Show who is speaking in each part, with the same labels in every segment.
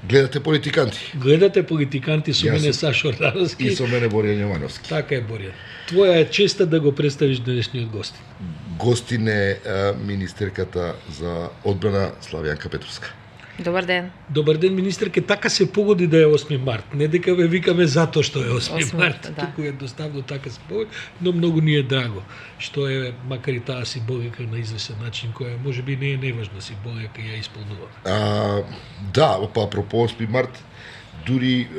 Speaker 1: Гледате политиканти.
Speaker 2: Гледате политиканти со мене Сашо Радовски.
Speaker 1: И со мене Боријан Јовановски.
Speaker 2: Така е, Боријан. Твоја е честа да го представиш денешниот гост.
Speaker 1: Гостин е министерката за одбрана Славјанка Петровска.
Speaker 3: Добар ден.
Speaker 2: Добар ден, министерке. Така се погоди да е 8 март. Не дека ве викаме затоа што е 8 март.
Speaker 3: Да.
Speaker 2: Туку едноставно така се погоди, но многу ни е драго. Што е, макар и таа символика на извесен начин, која можеби не е неважна символика и ја исполнува.
Speaker 1: Да, па апропо 8 март, дури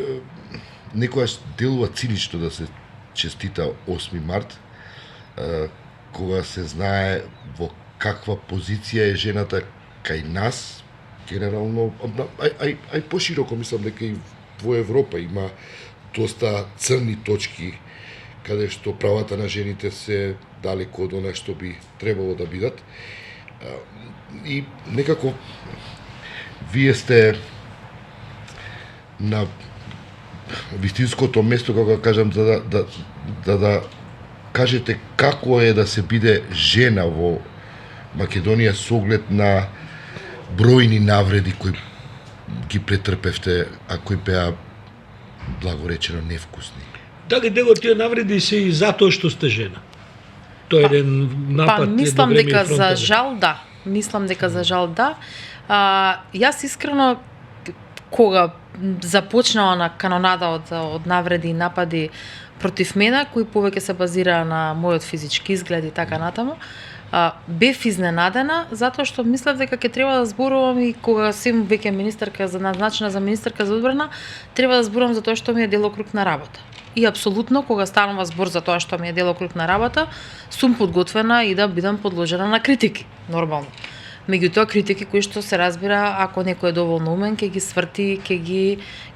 Speaker 1: некојаш делува цинично да се честита 8 март, кога се знае во каква позиција е жената кај нас, генерално, ај пошироко мислам дека и во Европа има доста црни точки каде што правата на жените се далеко од она што би требало да бидат. И некако вие сте на вистинското место, кога кажам, да кажете како е да се биде жена во Македонија со оглед на бројни навреди кои ги претрпевте, а кои беа благоречено невкусни.
Speaker 2: Дали дел од тие навреди се и затоа што сте жена? Тоа е еден напад.
Speaker 3: Мислам дека за жал да. Мислам дека за жал да. Јас искрено кога започнала на канонада од навреди и напади против мене, кои повеќе се базираа на мојот физички изглед и така натаму, бев изненадена, затоа што мислев дека ќе треба да зборувам и кога сум веќе министерка назначена за министерка за одбрана, треба да зборувам за тоа што ми е делокруг на работа. И апсолутно, кога станува збор за тоа што ми е делокруг на работа, сум подготвена и да бидам подложена на критики, нормално. Меѓутоа, критики кои што се разбира, ако некој е доволно умен, ќе ги сврти, ќе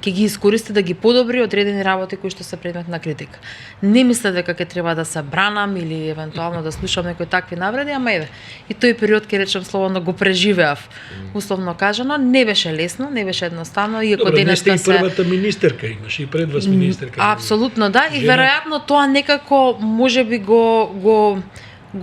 Speaker 3: ги искористи да ги подобри одредени работи кои што се предмет на критика. Не мислам дека ќе треба да се бранам или евентуално да слушам некои такви навреди, ама еве. И тој период, ќе речем слободно, го преживеав. Условно кажано, не беше лесно, не беше едноставно, иако денеска
Speaker 2: се... Добро, не сте и првата министерка, имаш и пред вас министерка.
Speaker 3: Апсолутно, да, и веројатно тоа некако можеби го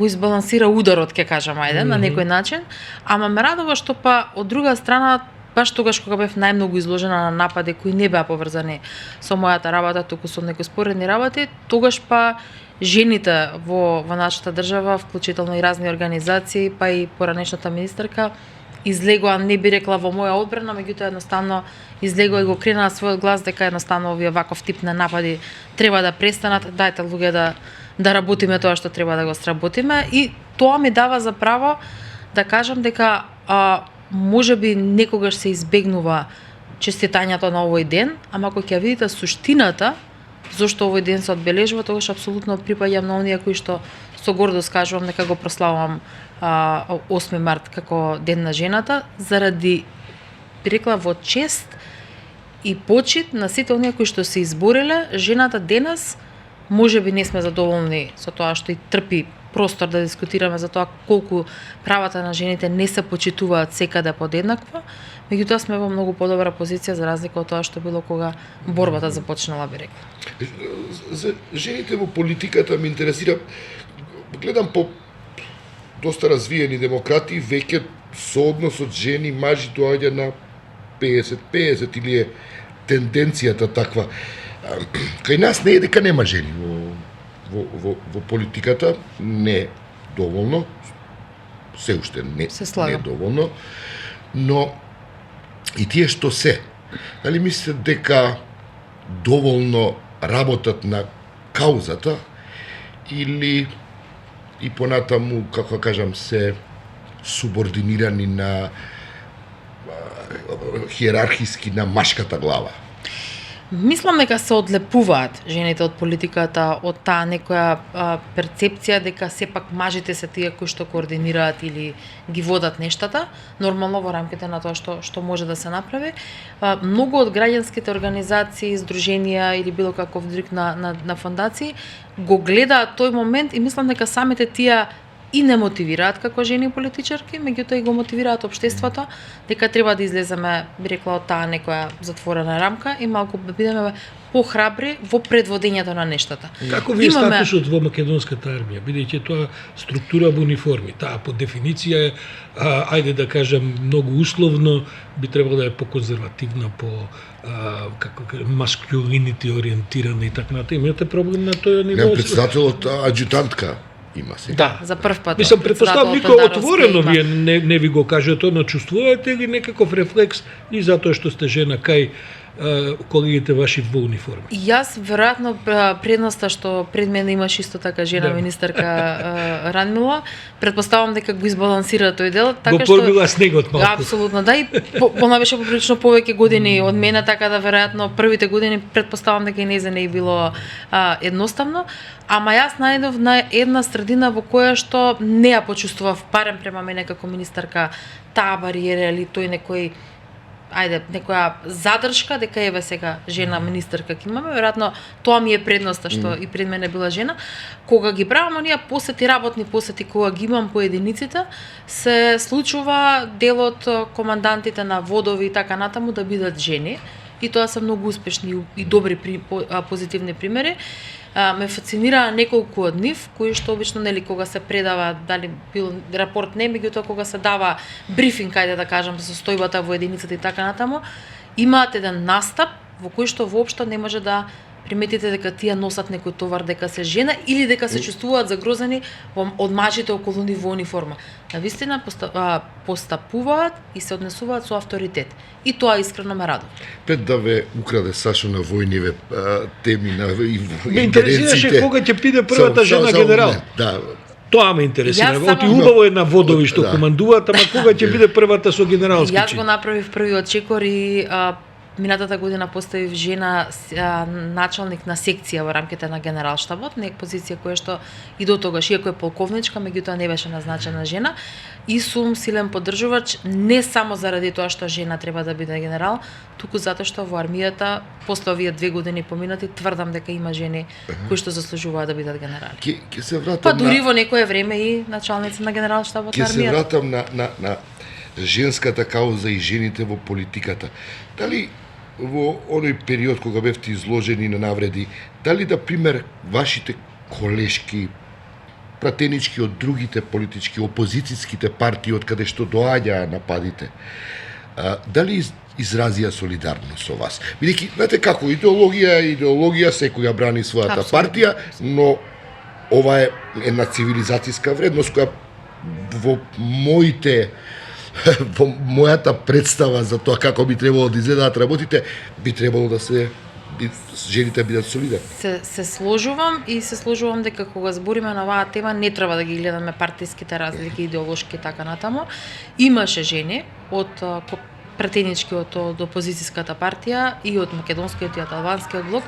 Speaker 3: избалансира ударот, ќе кажам, ајде, на некој начин, ама ме радува што па од друга страна, баш тогаш кога бев најмногу изложена на напади кои не беа поврзани со мојата работа, туку со некои споредни работи, тогаш па жените во нашата држава, вклучително и разни организации, па и поранешната министерка, излегоа, не би рекла во моја одбрана, меѓутоа едноставно излегоа и го кренаа својот глас дека едноставно овие ваков тип на напади треба да престанат, дајте луѓе да работиме тоа што треба да го сработиме, и тоа ми дава за право да кажам дека можеби некогаш се избегнува честитањето на овој ден, ама ако ќе видите суштината зошто овој ден се одбележува, тогаш апсолутно припаѓам на оние кои што со гордост кажувам дека го прославувам 8 март како Ден на жената, заради, би рекла, во чест и почит на сите оние кои што се избориле жената денес. Можеби не сме задоволни со тоа што и трпи простор да дискутираме за тоа колку правата на жените не се почитуваат секаде подеднакво, меѓутоа сме во многу подобра позиција за разлика од тоа што било кога борбата започнала, би рекла.
Speaker 1: За жените во политиката ме интересира, гледам по доста развиени демократи, веќе соодносот жени мажи доаѓа на 50-50 или е тенденцијата таква. Кај нас не е дека нема жени во политиката, не доволно, се уште не доволно, но и тие што се, дали мислите дека доволно работат на каузата или и понатаму, како кажам, се субординирани на хиерархиски на машката глава?
Speaker 3: Мислам дека се одлепуваат жените од политиката, од таа некоја перцепција дека сепак мажите се тие кои што координираат или ги водат нештата, нормално во рамките на тоа што може да се направи. Многу од граѓанските организации, здруженија или било каков друг на фондации го гледаат тој момент и мислам дека самите тие и не мотивираат како жени политичарки, меѓутоа и го мотивираат општеството дека треба да излеземе, би рекла, од таа некоја затворена рамка и малку да бидеме похрабри во предводењето на нештата.
Speaker 2: Како ви е статусот во македонската армија, бидејќи тоа структура во униформи, таа по дефиниција е, ајде да кажам многу условно, би требало да е поконзервативна, по маскулинити ориентирана и така натаму. Имате проблем на тој ниво?
Speaker 1: Не, председателот аџутантка има сега.
Speaker 2: Да,
Speaker 3: за прв пат.
Speaker 2: Мислам, претпоставам никој отворено вие не ви го кажете, но чувствувате ли некаков рефлекс и затоа што сте жена кај колегите ваши во униформи?
Speaker 3: Јас веројатно предноста што пред мене имаш исто така жена министерка Радмила, претпоставам дека го избалансира тој дел, така
Speaker 2: што го порбила снегот малку.
Speaker 3: Апсолутно, да, и она беше поприлично повеќе години од мене, така да веројатно првите години претпоставам дека и незе не е било едноставно, ама јас најдов на една средина во која што не ја почувствував, барем према мене како министерка, таа бариера или тој некоја задршка дека еве сега жена министерка ќе имаме, веројатно тоа ми е предноста што и пред мене била жена. Кога ги правам оние посети, работни посети, кога ги имам по единиците, се случува дел од командантите на водови и така натаму да бидат жени, и тоа се многу успешни и добри позитивни примери. Ме фасцинира неколку од нив, кои што обично кога се предава, дали бил рапорт не, меѓутоа кога се дава брифинг, ајде да кажам, за состојбата во единицата и така натаму, имаат еден настап во кој што воопшто не може да приметите дека тие носат некој товар, дека се жена или дека се чувствуваат загрозени од мажите околу нив во униформа. Навистина постапуваат и се однесуваат со авторитет. И тоа искрено ме радува.
Speaker 1: Пред да ве украде Сашо на војниве теми на
Speaker 2: ме интересираше кога ќе биде првата жена генерал.
Speaker 1: Да.
Speaker 2: Тоа ме интересира. Оти убаво е на водови што командуваат, ама кога ќе биде првата со генералски чин?
Speaker 3: Јас го направив првиот чекор и минатата година поставив жена началник на секција во рамките на генералштабот, нека позиција која што и до тогаш, иако е полковничка, меѓутоа не беше назначена жена, и сум силен поддржувач не само заради тоа што жена треба да биде генерал, туку затоа што во армијата после овие 2 години поминати тврдам дека има жени кои што заслужуваат да бидат генерали.
Speaker 1: Ќе се вратам
Speaker 3: дури во некое време и началници на генералштабот на армијата.
Speaker 1: Ќе се вратам на женската кауза и жените во политиката. Дали во оној период кога бевте изложени на навреди, дали да пример вашите колешки, пратенички од другите политички, опозицијските партии од каде што доаѓаа нападите, дали изразија солидарност со вас? Бидејќи, знаете како, идеологија секоја брани својата партија, но ова е една цивилизацијска вредност која во мојата представа за тоа како би требало да изгледаат работите, би требало да се жените бидат солидарни.
Speaker 3: Се сложувам и се сложувам дека кога збориме на оваа тема не треба да ги гледаме партиските разлики, идеолошки и така натаму. Имаше жени од пратенички од опозицијската партија и од македонскиот и од албанскиот блок,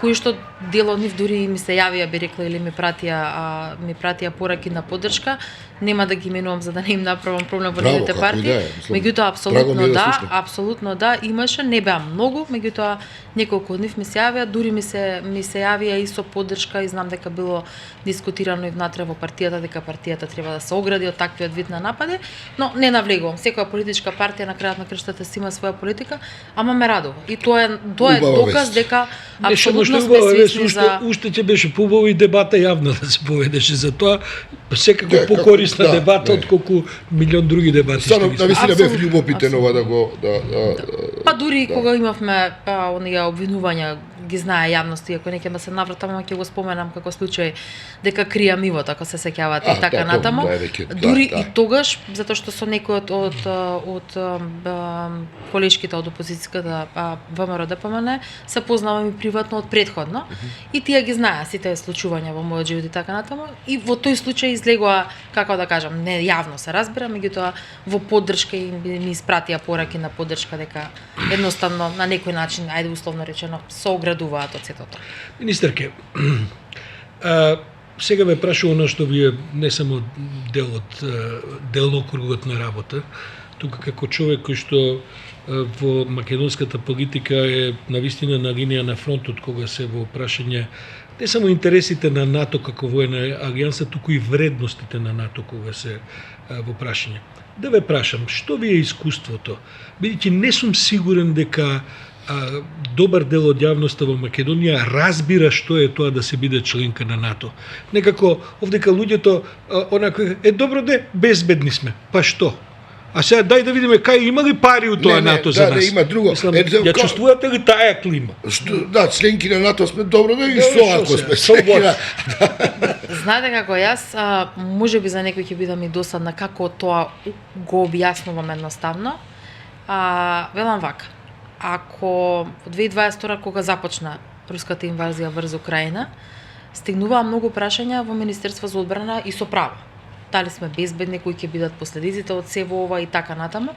Speaker 3: кои што дел од нив дури ми се јавија, би рекла, или ми пратија пораки на поддршка. Нема да ги именувам за да не им направам проблем во нивните партии. Меѓутоа апсолутно да, имаше, не беа многу, меѓутоа неколку од нив ми се јавија, дури ми се јавија и со поддршка, и знам дека било дискутирано и внатре во партијата дека партијата треба да се огради од таквиот вид на напади, но не навлегувам. Секоја политичка партија на крајот на краштата си има своја политика, ама ме радува. И тоа е доказ дека апсолутно сме свесни за...
Speaker 2: Уште ќе беше побаво и дебата јавно да се поведеше за тоа, секако покорисна дебата отколку милион други дебати.
Speaker 1: Само навистина бев љубопитен ова да го
Speaker 3: Па дури кога имавме оние обвинувања, ги знае јавност, иако не ќе се навратам, ама ќе го споменам како случај дека крија мивото, ако се сеќавате и така натаму. Дури и тогаш, затоа што со некој од колешките од опозицијската ВМРО ДПМН се познавам и приватно од претходно, и тие ги знаеа сите случувања во мојот живот и така натаму, и во тој случај излегоа, како да кажам, не јавно се разбира, меѓутоа во поддршка и ми испратија пораки на поддршка дека едноставно на некој начин, ајде условно речено, сооградуваат од сето тоа.
Speaker 2: Министерке, сега ме прашува оно што вие не само делокругот на работа, тука како човек кој што во македонската политика е навистина на линија на фронтот кога се во прашање не само интересите на НАТО како воена алијанса, туку и вредностите на НАТО кога се во прашање. Да ве прашам, што ви е искуството? Бидејќи не сум сигурен дека добар дел од јавноста во Македонија разбира што е тоа да се биде членка на НАТО. Некако овдека луѓето онако добро безбедни сме. Па што? А сега дај да видиме кај има ли пари у тоа НАТО за нас.
Speaker 1: Има друго.
Speaker 2: Мислам, ја чувствувате ли таа клима?
Speaker 1: Да, членки на НАТО сме добро, да и што ако сме членки на...
Speaker 3: Знаете како јас, можеби за некој ќе бидам и досадна како тоа го објаснувам едноставно. Велам вака. Ако во 2022 кога започна руската инвазија врз Украина, стигнуваа многу прашања во Министерство за одбрана и со право. Дали сме безбедни, кои ќе бидат последиците од сево ова и така натаму.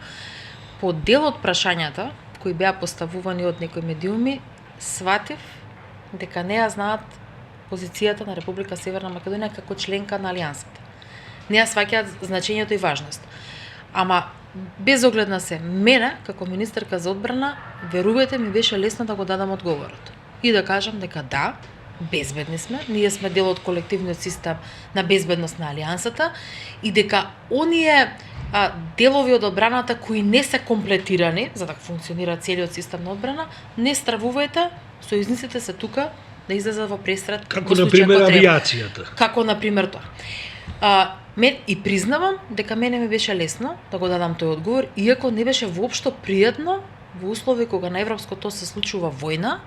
Speaker 3: По дел од прашањата кои беа поставувани од некои медиуми, сватев дека не ја знаат позицијата на Република Северна Македонија како членка на алијансата. Не ја сваќаат значењето и важност. Ама без оглед на се, мене како министерка за одбрана, верувајте ми беше лесно да го дадам одговорот. И да кажам дека да, безбедни сме, ние сме дел од колективниот систем на безбедност на алијансата и дека оние делови од одбраната кои не се комплетирани за да функционира целиот систем на одбрана, не стравувајте, сојузниците се тука да излезат во пресрет.
Speaker 2: Како на пример авиацијата.
Speaker 3: Како на пример тоа. И признавам дека мене ми беше лесно да го дадам тој одговор, иако не беше воопшто пријатно во услови кога на европското се случува војна,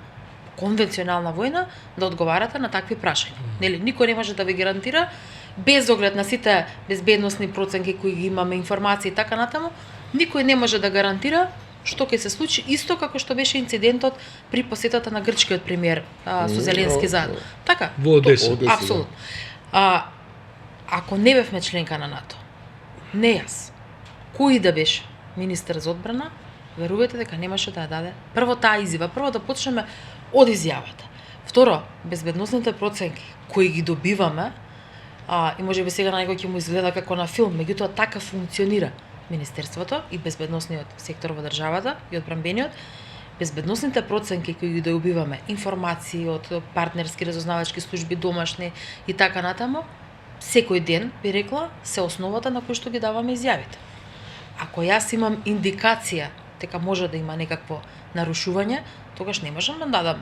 Speaker 3: конвенционална војна, да одговарате на такви прашања. Нели, никој не може да ви гарантира, без оглед на сите безбедносни проценки кои ги имаме, информации и така натаму, никој не може да гарантира што ќе се случи, исто како што беше инцидентот при посетата на грчкиот премиер со Зеленски заедно. Така?
Speaker 2: Во Одеса.
Speaker 3: Апсолутно. Ако не бевме членка на НАТО, не јас, кој да беше министер за одбрана, верувајте дека немаше да ја даде прво таа изјава, прво да почнеме од изјавата. Второ, безбедносните проценки кои ги добиваме, и можеби сега на некој ќе му изгледа како на филм, меѓутоа така функционира Министерството и безбедносниот сектор во државата и одбранбениот, безбедносните проценки кои ги добиваме, информации од партнерски разузнавачки служби, домашни и така натаму, секој ден, би рекла, се основата на кој што ги даваме изјавите. Ако јас имам индикација дека може да има некакво нарушување, тогаш не можам да дадам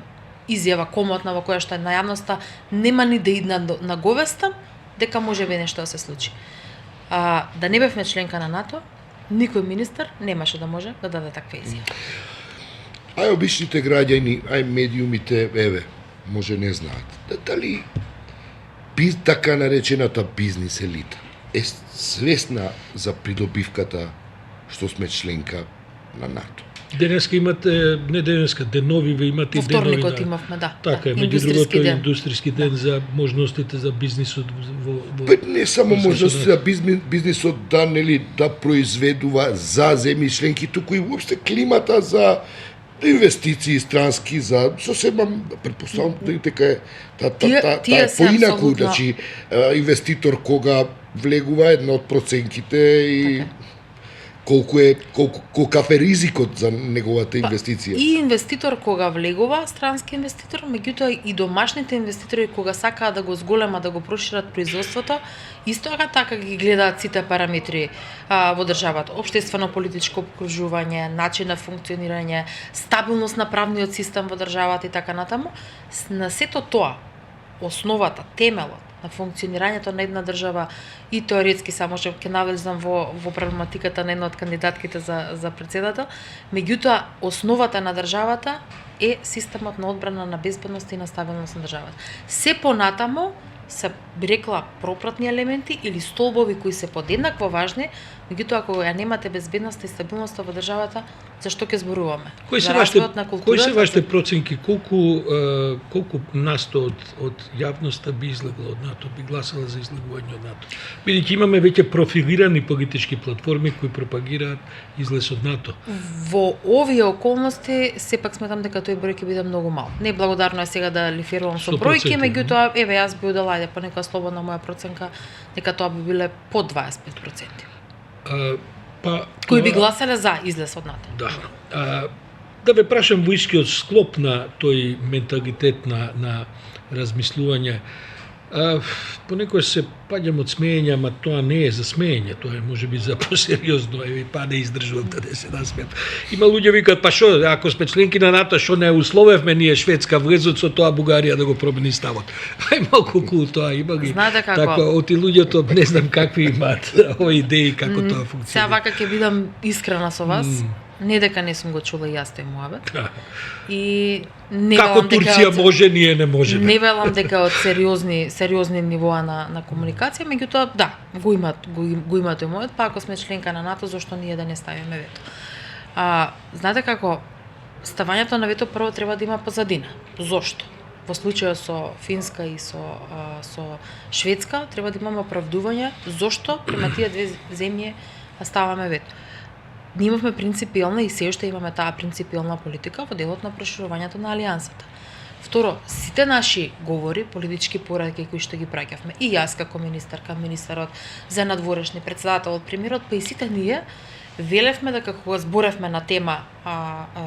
Speaker 3: изјава комотна во која што на јавноста нема ни да идна на говестам дека може би нешто да се случи. Да не бевме членка на НАТО, никој министер немаше да може да даде таква изјава.
Speaker 1: Ај обичните граѓани, ај медиумите, може не знаат. Дали така наречената бизнис елита е свесна за придобивката што сме членка на НАТО?
Speaker 2: Денеска имате, не денеска, денови ви имате
Speaker 3: денови. Во вторникот имавме, да.
Speaker 2: Така, меѓу другото индустријски ден за можностите за бизнисот во
Speaker 1: не само можности за бизнисот да произведува за земји членки, туку и воопште климата за инвестиции странски за сосема претпоставам дека е таа поинаку, значи инвеститор кога влегува една од проценките и колкав е ризикот за неговата инвестиција.
Speaker 3: И инвеститор кога влегува, странски инвеститор, меѓутоа и домашните инвеститори кога сакаат да го зголемат, да го прошират производството, исто така ги гледаат сите параметри во државата, општествено-политичко обкружување, начин на функционирање, стабилност на правниот систем во државата и така натаму. На сето тоа, основата, темелот на функционирањето на една држава и теоретски само што ќе навлезам во проблематиката на една од кандидатките за председател, меѓутоа основата на државата е системот на одбрана, на безбедност и на стабилност на државата. Се понатамо се би рекла пропратни елементи или столбови кои се подеднакво важни, меѓутоа ако ја немате безбедност и стабилност во државата, зашто ќе зборуваме?
Speaker 2: Кои се вашите проценки, колку насто од јавноста би излегла од НАТО, би гласала за излегување од НАТО? Бидејќи имаме веќе профилирани политички платформи кои пропагираат излез од НАТО.
Speaker 3: Во овие околности сепак сметам дека тој број ќе биде многу мал. Не благодарно е сега да лиферувам со бројки, меѓутоа јас би удела по нека слободна моја проценка дека тоа би биле под 25%. Кои би гласале за излез од НАТО.
Speaker 2: Да. Да ве прашам во искиот склоп на тој менталитет на размислување. Понекогаш се паѓам од смеење, ама тоа не е за смеење, тоа е можеби за посериозно, па не издржувам да се насмеам. Има луѓе викаат, па шо, ако сме членки на НАТО, шо не условевме ние Шведска влезот со тоа Бугарија да го промени ставот. Ај малку кул тоа, има ги.
Speaker 3: Знаете како?
Speaker 2: Така, оти луѓето не знам какви имаат идеи како тоа функционира.
Speaker 3: Сега вака ќе бидам искрена со вас. Не дека не сум го чула и јас тој муабет. И не
Speaker 2: како
Speaker 3: велам
Speaker 2: Турција може, ние не можеме.
Speaker 3: Не велам дека од сериозни нивоа на комуникација, меѓутоа да, го има тој момент, па ако сме членка на НАТО, зошто ние да не ставиме вето? Знаете како, ставањето на вето прво треба да има позадина. Зошто? Во случајот со Финска и со Шведска треба да имаме оправдување зошто према тие две земји ставаме вето. Ние имавме принципиална и се уште имаме таа принципиална политика во делот на проширувањето на алијансата. Второ, сите наши говори, политички пораки кои што ги праќавме, и јас како министарка, министерот за надворешни, председателот, премиерот, па и сите ние велевме дека кога зборевме на тема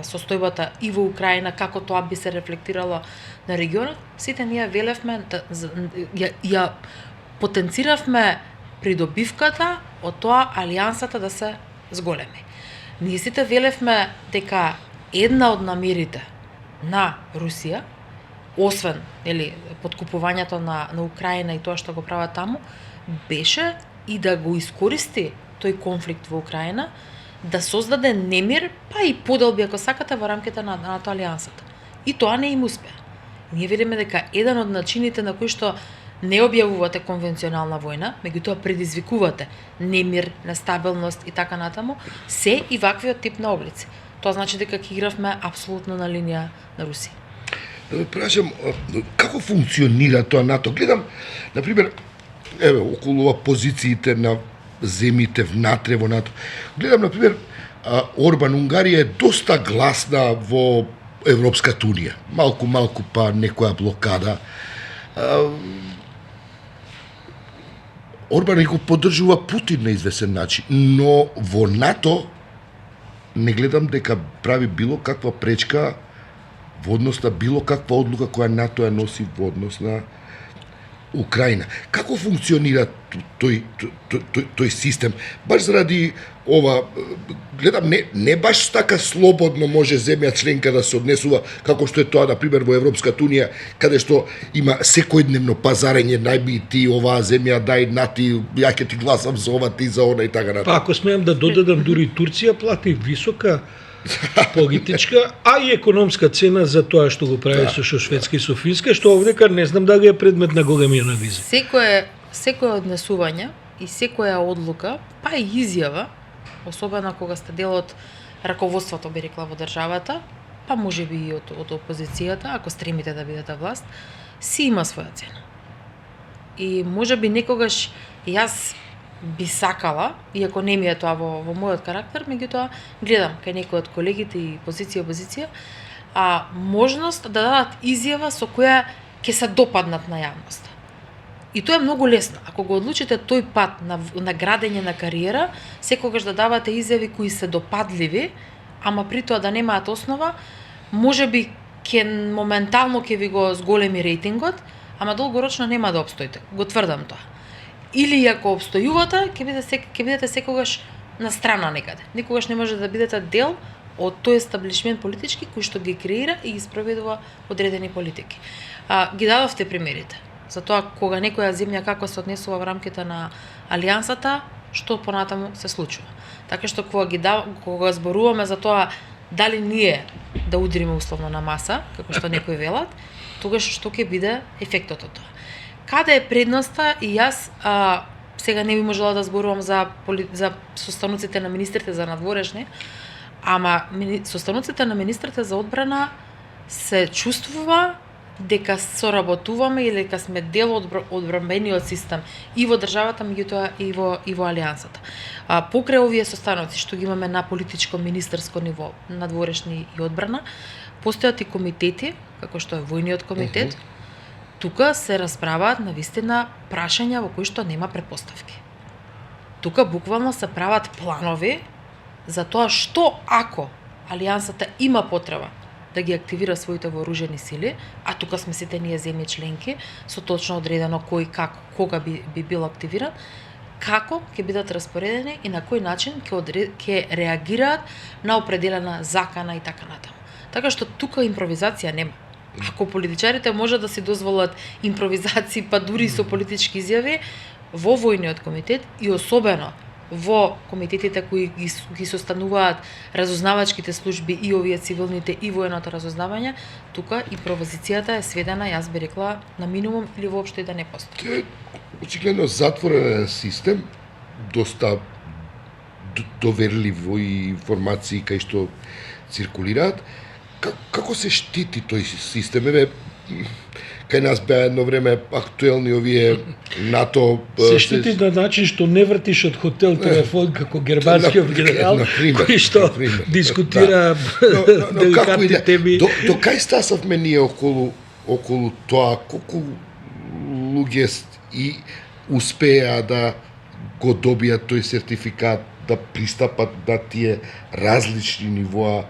Speaker 3: состојбата и во Украина, како тоа би се рефлектирало на регионот, сите ние велевме ја потенциравме придобивката од тоа алијансата да се зголеми. Ние сите велевме дека една од намерите на Русија, освен подкупувањето на Украина и тоа што го прават таму, беше и да го искористи тој конфликт во Украина, да создаде немир, па и поделби, ако сакате, во рамките на НАТО алијансата. И тоа не им успеа. Ние видиме дека еден од начините на кои што не објавувате конвенционална војна, меѓутоа предизвикувате немир, нестабилност и така натаму, се и ваквиот тип на облици. Тоа значи дека ќе игравме апсолутно на линија на Русија.
Speaker 1: Да ве прашам, како функционира тоа НАТО? Гледам, например, околу позициите на земите внатре во НАТО. Гледам, например, Орбан, Унгарија е доста гласна во Европската Унија. Малку па некоја блокада. Орбан го поддржува Путин на известен начин, но во НАТО не гледам дека прави било каква пречка во однос на било каква одлука која НАТО ја носи во однос на Украина. Како функционира тој систем? Баш заради ова, гледам, не баш така слободно може земја членка да се однесува, како што е тоа, например, во Европската Унија, каде што има секојдневно пазарење, најби ти оваа земја, дај нати, ја ќе ти гласам за ова, ти за она и така натаму.
Speaker 2: Па ако смеам да додадам, дури Турција плати висока политичка, а и економска цена за тоа што го прави со Шведска и со Финска, што овдека не знам дали е предмет на големи анализи.
Speaker 3: Секое однесување и секоја одлука, па и изјава, особено кога сте дел од раководството, би рекла, во државата, па можеби и од опозицијата, ако стремите да бидете власт, си има своја цена. И можеби некогаш јас би сакала, иако не ми е тоа во мојот карактер, меѓутоа гледам кај некои од колегите и позиција и опозиција, можност да дадат изјава со која ќе се допаднат на јавноста. И тоа е многу лесно. Ако го одлучите тој пат на градење на кариера, секогаш да давате изјави кои се допадливи, ама при тоа да немаат основа, можеби моментално ќе ви го зголеми рейтингот, ама долгорочно нема да обстоите. Го тврдам тоа. Или ако обстојувате, ќе бидете секогаш на страна некаде. Никогаш не може да бидете дел од тој естаблишмент политички кој што ги креира и ги спроведува одредени политики. Ги дадовте примерите за тоа кога некоја земја како се однесува во рамките на алијансата, што понатаму се случува. Така што кога зборуваме за тоа дали ние да удариме условно на маса, како што некои велат, тогаш што ќе биде ефектот од тоа. Каде е предноста и јас сега не би можела да зборувам за состануците на министрите за надворешни, ама состануците на министрите за одбрана се чувствува дека соработуваме или дека сме дел од одбранбениот систем и во државата, меѓутоа и во алијансата. Покрај овие состаноци што ги имаме на политичко министерско ниво, надворешни и одбрана, постојат и комитети, како што е војниот комитет. Тука се расправаат навистина прашања во кои што нема претпоставки. Тука буквално се прават планови за тоа што ако Алијансата има потреба да ги активира своите вооружени сили, а тука сме сите ние земји членки, со точно одредено кој, како, кога би бил активиран, како ќе бидат распоредени и на кој начин ќе реагираат на определена закана и така натаму. Така што тука импровизација нема. Ако политичарите може да си дозволат импровизации, па дури со политички изјави, во војниот комитет и особено во комитетите кои ги состануваат разузнавачките служби и овие цивилните и военото разузнавање, тука импровизацијата е сведена, јас би рекла, на минимум или воопшто и да не постои.
Speaker 1: Очигледно затворен систем, доста доверливи информации кај што циркулираат. Како се штити тој систем? Кај нас беа едно време актуелни овие НАТО...
Speaker 2: Се штити на начин што не вртиш од хотел телефон како германскиот генерал, кој што дискутира деликатни теми.
Speaker 1: До кај стасавме ние околу тоа, колку луѓе и успеа да го добијат тој сертификат, да пристапат на тие различни нивоа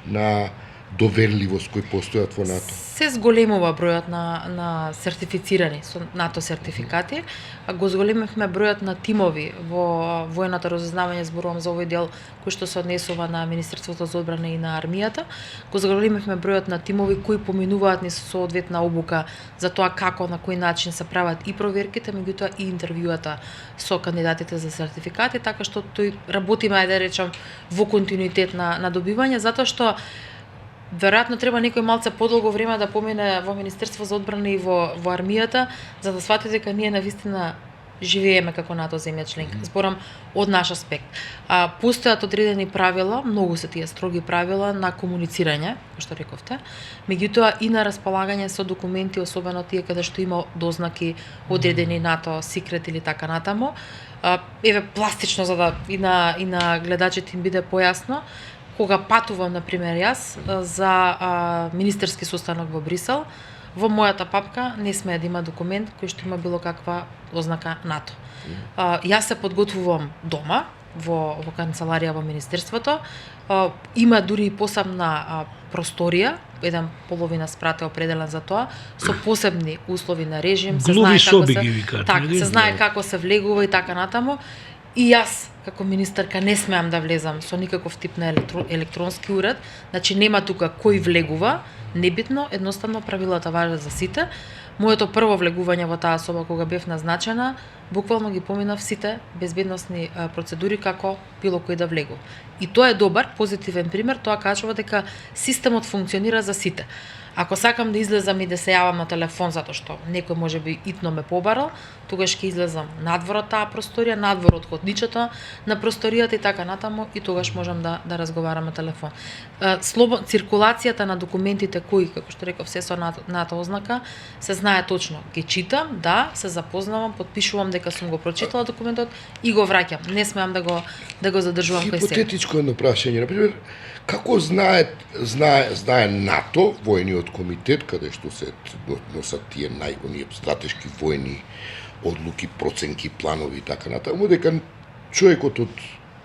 Speaker 1: на доверливост кои постојат во НАТО?
Speaker 3: Се зголемува бројот на сертифицирани со НАТО сертификати, а го зголемивме бројот на тимови во военото разузнавање, зборувам за овој дел кој што се однесува на Министерството за одбрана и на армијата. Го зголемивме бројот на тимови кои поминуваат низ соодветна обука за тоа како, на кој начин се прават и проверките, меѓутоа и интервјуата со кандидатите за сертификати, така што тој работиме, ајде да речам, во континуитет на добивање, затоа што веројатно треба некој малце подолго време да помине во Министерство за одбрана и во армијата, за да свати дека ние навистина живееме како НАТО земја членка. Зборам од наш аспект. Постојат одредени правила, многу се тие строги правила на комуницирање, кој што рековте, меѓутоа и на располагање со документи, особено тие каде што има дознаки одредени НАТО секрет или така натаму. Еве пластично за да и на гледачите им биде појасно. Кога патувам, например, јас за министерски состанок во Брисел, во мојата папка не смее да има документ кој што има било каква ознака НАТО. Јас се подготвувам дома, во канцеларија во Министерството. Има дури и посебна просторија, еден половина спрат е определен за тоа, со посебни услови на режим, се знае како се знае како се влегува и така натаму. И јас, како министерка, не смеам да влезам со никаков тип на електронски уред, значи нема тука кој влегува, небитно, едноставно правилата важат за сите. Моето прво влегување во таа соба кога бев назначена, буквално ги поминав сите безбедносни процедури како било кој да влегува. И тоа е добар, позитивен пример, тоа кажува дека системот функционира за сите. Ако сакам да излезам и да се јавам на телефон затоа што некој можеби итно ме побарал, тогаш ќе излезам надвор од таа просторија, надвор од ходничето на просторијата и така натаму, и тогаш можам да разговарам на телефон. Циркулацијата на документите кои, како што реков, се со НАТО ознака, се знае точно. Ги читам, да, се запознавам, потпишувам дека сум го прочитала документот и го враќам. Не смеам да го задржувам кај себе.
Speaker 1: Хипотетичко едно прашање, например, како знае НАТО, војниот комитет, каде што се носат тие најоние стратешки војни одлуки, проценки, планови и така натаму, дека човекот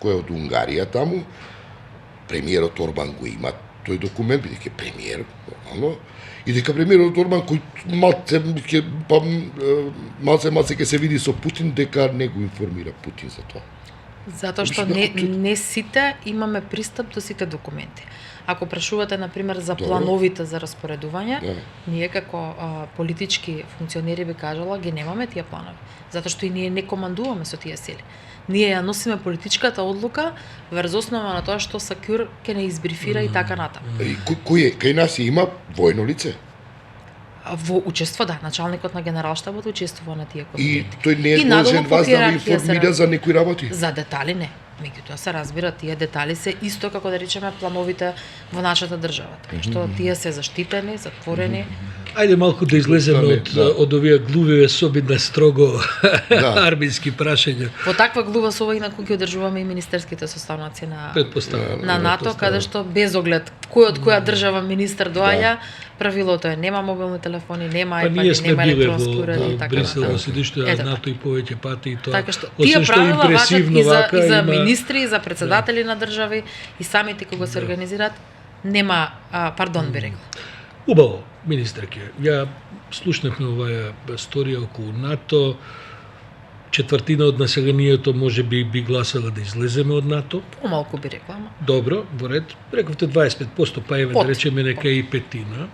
Speaker 1: кој е од Унгарија таму, премиерот Орбан го има тој документ, бидејќи премиер, нормално, и дека премиерот Орбан кој малце ќе се види со Путин, дека не го информира Путин за тоа.
Speaker 3: Затоа што не сите имаме пристап до сите документи. Ако прашувате, например, за плановите за распоредување, ние како политички функционери би кажала, ги немаме тие планови. Затоа што и ние не командуваме со тие сили. Ние ја носиме политичката одлука врз основа на тоа што САКЮР ќе не избрифира и така натаму.
Speaker 1: Кај нас има војно лице?
Speaker 3: Во учество, да, началникот на генералштабот учествува на тие комитети.
Speaker 1: И тој не е должен вас да ви информира за некои работи?
Speaker 3: За детали не. Меѓутоа се разбира, тие детали се исто како да речеме плановите во нашата држава. Така што тие се заштитени, затворени
Speaker 2: Ајде малку да излеземе од овие глувиве соби на строго армијски прашања.
Speaker 3: Во таква глува соба инаку ги одржуваме и министерските составници на НАТО, каде што без оглед кој од која држава министер доаѓа, правилото е нема мобилни телефони, нема iPad, нема електронски уреди и така натаму.
Speaker 2: Брисел во седиште на НАТО и повеќе пати и тоа.
Speaker 3: Така што тие правила важат и за министри, и за председатели на држави и самите кога се организираат, нема пардон би рекла.
Speaker 2: Убаво, министерке. Ја слушнавме оваа сторија околу НАТО. Четвртина од населението може би гласала да излеземе од НАТО.
Speaker 3: Помалку би рекла, ама.
Speaker 2: Добро, во ред. Рековте 25%, па еве да речеме нека и петина.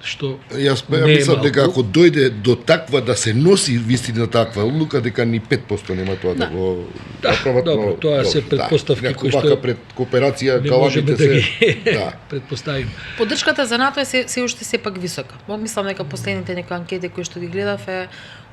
Speaker 2: Што
Speaker 1: Јас мислам дека ако дојде до таква да се носи вистина таква одлука, дека ни 5% нема тоа да го направат.
Speaker 2: Добро, тоа се предпоставки кои што
Speaker 1: пред кооперација каламите се
Speaker 2: предпоставим.
Speaker 3: Поддршката за НАТО е се уште сепак висока. Мислам дека последните некои анкети кои што ги гледав е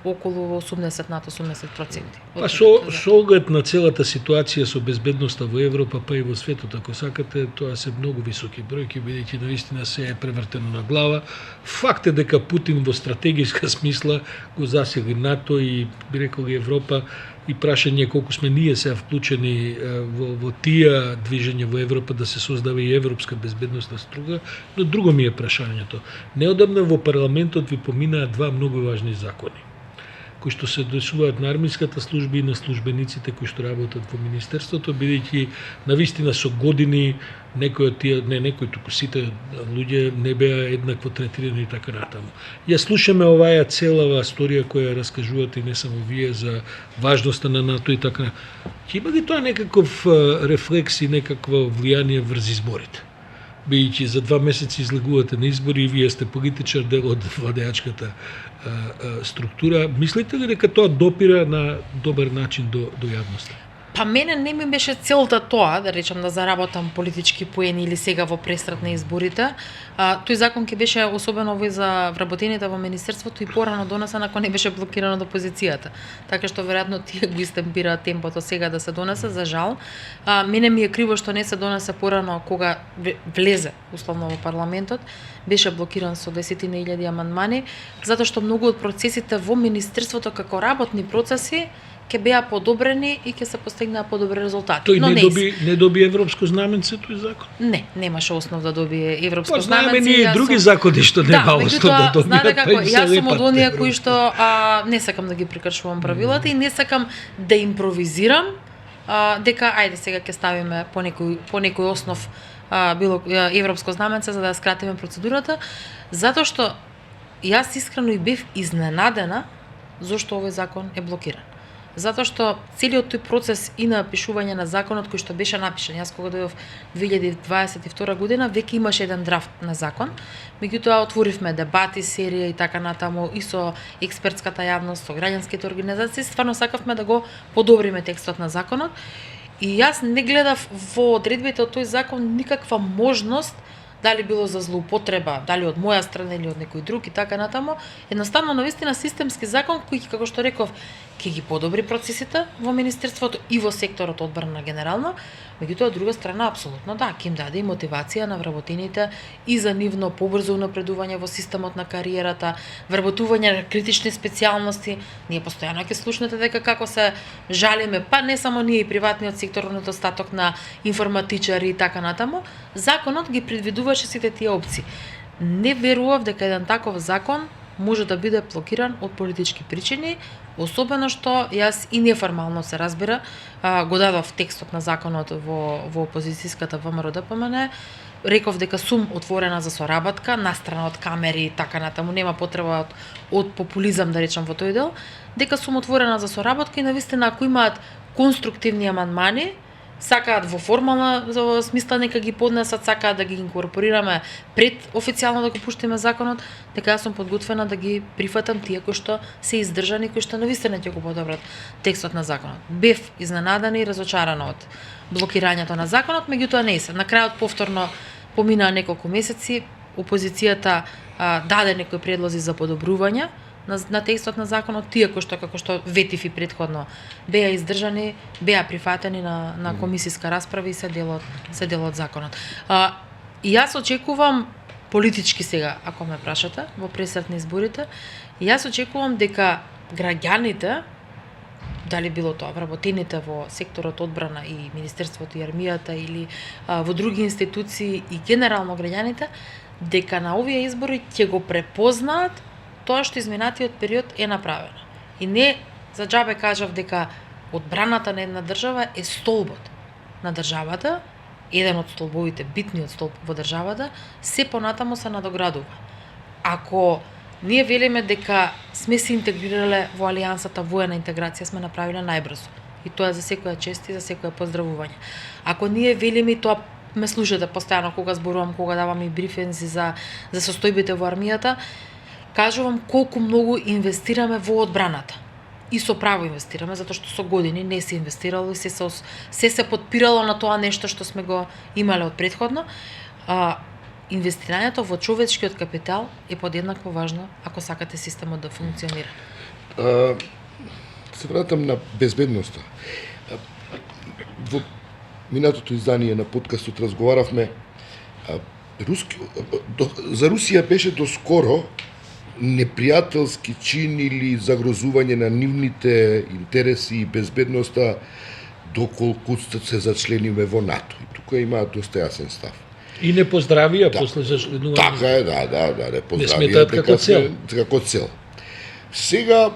Speaker 3: околу 80 над 80%.
Speaker 2: Па со оглед на целата ситуација со безбедноста во Европа, па и во светот, ако сакате, тоа се многу високи бројки, бидејќи навистина се е превртено на глава. Факт е дека Путин во стратегиска смисла го засили НАТО и би рекол и Европа, и прашање колку сме ние се вклучени во тие движења во Европа да се создава и европска безбедносна струга, но друго ми е прашањето. Неодамна во парламентот ви поминаа два многу важни закони кои што се однесуваат на армиската служба и на службениците кои што работат во министерството, бидејќи навистина со години некои од тие, не некои, туку сите луѓе не беа еднакво третирани и така натаму. Ја слушаме оваа целава сторија која раскажувате и не само вие за важноста на НАТО и така. Ќе има ли тоа некаков рефлекс и некакво влијание врз изборите? Бидејќи за 2 месеци излегувате на избори и вие сте политичар, дел од владеачката структура. Мислите ли дека тоа допира на добар начин до јавноста?
Speaker 3: Па мене не ми беше целта тоа, да речам, да заработам политички поени или сега во пресрат на изборите. Тој закон ќе беше особено овој за вработените во министерството и порано донесен ако не беше блокирано од опозицијата. Така што веројатно тие го истемпираат темпото сега да се донесе, за жал. Мене ми е криво што не се донесе порано кога влезе условно во парламентот, беше блокиран со десетина илјади амандмани, затоа што многу од процесите во министерството како работни процеси ќе беа подобрени и ќе се постигнаа подобри резултати.
Speaker 2: Тој не доби европско знаменце тој закон?
Speaker 3: Не, немаше основ да добие европско
Speaker 2: знаменце.
Speaker 3: знаменце.
Speaker 2: Ние и други закони што нема основ да добијат.
Speaker 3: Знаете како, јас сум од оние кои што не сакам да ги прекршувам правилата и не сакам да импровизирам дека ајде сега ќе ставиме по некој основ било европско знаменце за да скратиме процедурата, затоа што јас искрено и бев изненадена зошто овој закон е блокиран. Затоа што целиот тој процес и на пишување на законот кој што беше напишан, јас кога дојдов 2022 година, веќе имаше еден драфт на закон, меѓутоа отворивме дебати, серија и така натаму и со експертската јавност, со граѓанските организации, стварно сакавме да го подобриме текстот на законот и јас не гледав во одредбите од тој закон никаква можност дали било за злоупотреба, дали од моја страна или од некој друг и така натаму, едноставно навистина системски закон кој, како што реков, ќе ги подобри процесите во министерството и во секторот одбрана генерално, меѓутоа од друга страна апсолутно да, ќе им даде и мотивација на вработените и за нивно побрзо напредување во системот на кариерата, вработување на критични специјалности. Ние постојано ќе слушнете дека како се жалиме, па не само ние и приватниот сектор, недостаток на информатичари и така натаму. Законот ги предвидуваше сите тие опции. Не верував дека еден таков закон може да биде блокиран од политички причини, особено што јас и неформално се разбира, го дадов текстот на законот во опозицијската ВМРО-ДПМН, реков дека сум отворена за соработка, настрана од камери и така натаму, нема потреба од популизам да речам во тој дел, дека сум отворена за соработка и навистина ако имаат конструктивни амандмани, сакаат во формална смисла нека ги поднесат, сакаат да ги инкорпорираме пред официјално да го пуштиме законот, дека јас сум подготвена да ги прифатам тие кои што се издржани, кои што навистина ќе го подобрат текстот на законот. Бев изненадана и разочарана од блокирањето на законот, меѓутоа не се. На крајот повторно поминаа неколку месеци, опозицијата даде некои предлози за подобрување на текстот на законот, тие кои што како што ветив и претходно беа издржани, беа прифатени на комисиска расправа и се дел од законот. И јас очекувам политички сега, ако ме прашате, во пресрет на изборите, јас очекувам дека граѓаните, дали било тоа вработените во секторот одбрана и Министерството и армијата или во други институции и генерално граѓаните, дека на овие избори ќе го препознаат тоа што изминатиот период е направено. И не за џабе кажав дека одбраната на една држава е столбот на државата, еден од столбовите, битниот столб во државата, се понатамо се надоградува. Ако ние велиме дека сме се интегрирале во алијансата, воена интеграција сме направиле најбрзо. И тоа е за секоја чест и за секоја поздравување. Ако ние велиме, тоа ме слушате постојано кога зборувам, кога давам и брифинзи за состојбите во армијата, кажувам колку многу инвестираме во одбраната. И со право инвестираме, затоа што со години не се инвестирало и се подпирало на тоа нешто што сме го имале од претходно. Инвестирањето во човечкиот капитал е подеднакво важно ако сакате системот да функционира.
Speaker 1: Се вратам на безбедноста. Во минатото издание на подкастот разговаравме за Русија беше доскоро непријателски чин или загрозување на нивните интереси и безбедноста доколку се зачлениме во НАТО. И тука има доста јасен став.
Speaker 2: И не поздравија после зачленување.
Speaker 1: Така е, да, не поздравија.
Speaker 2: Не сметаат како цел.
Speaker 1: Како цел. Сега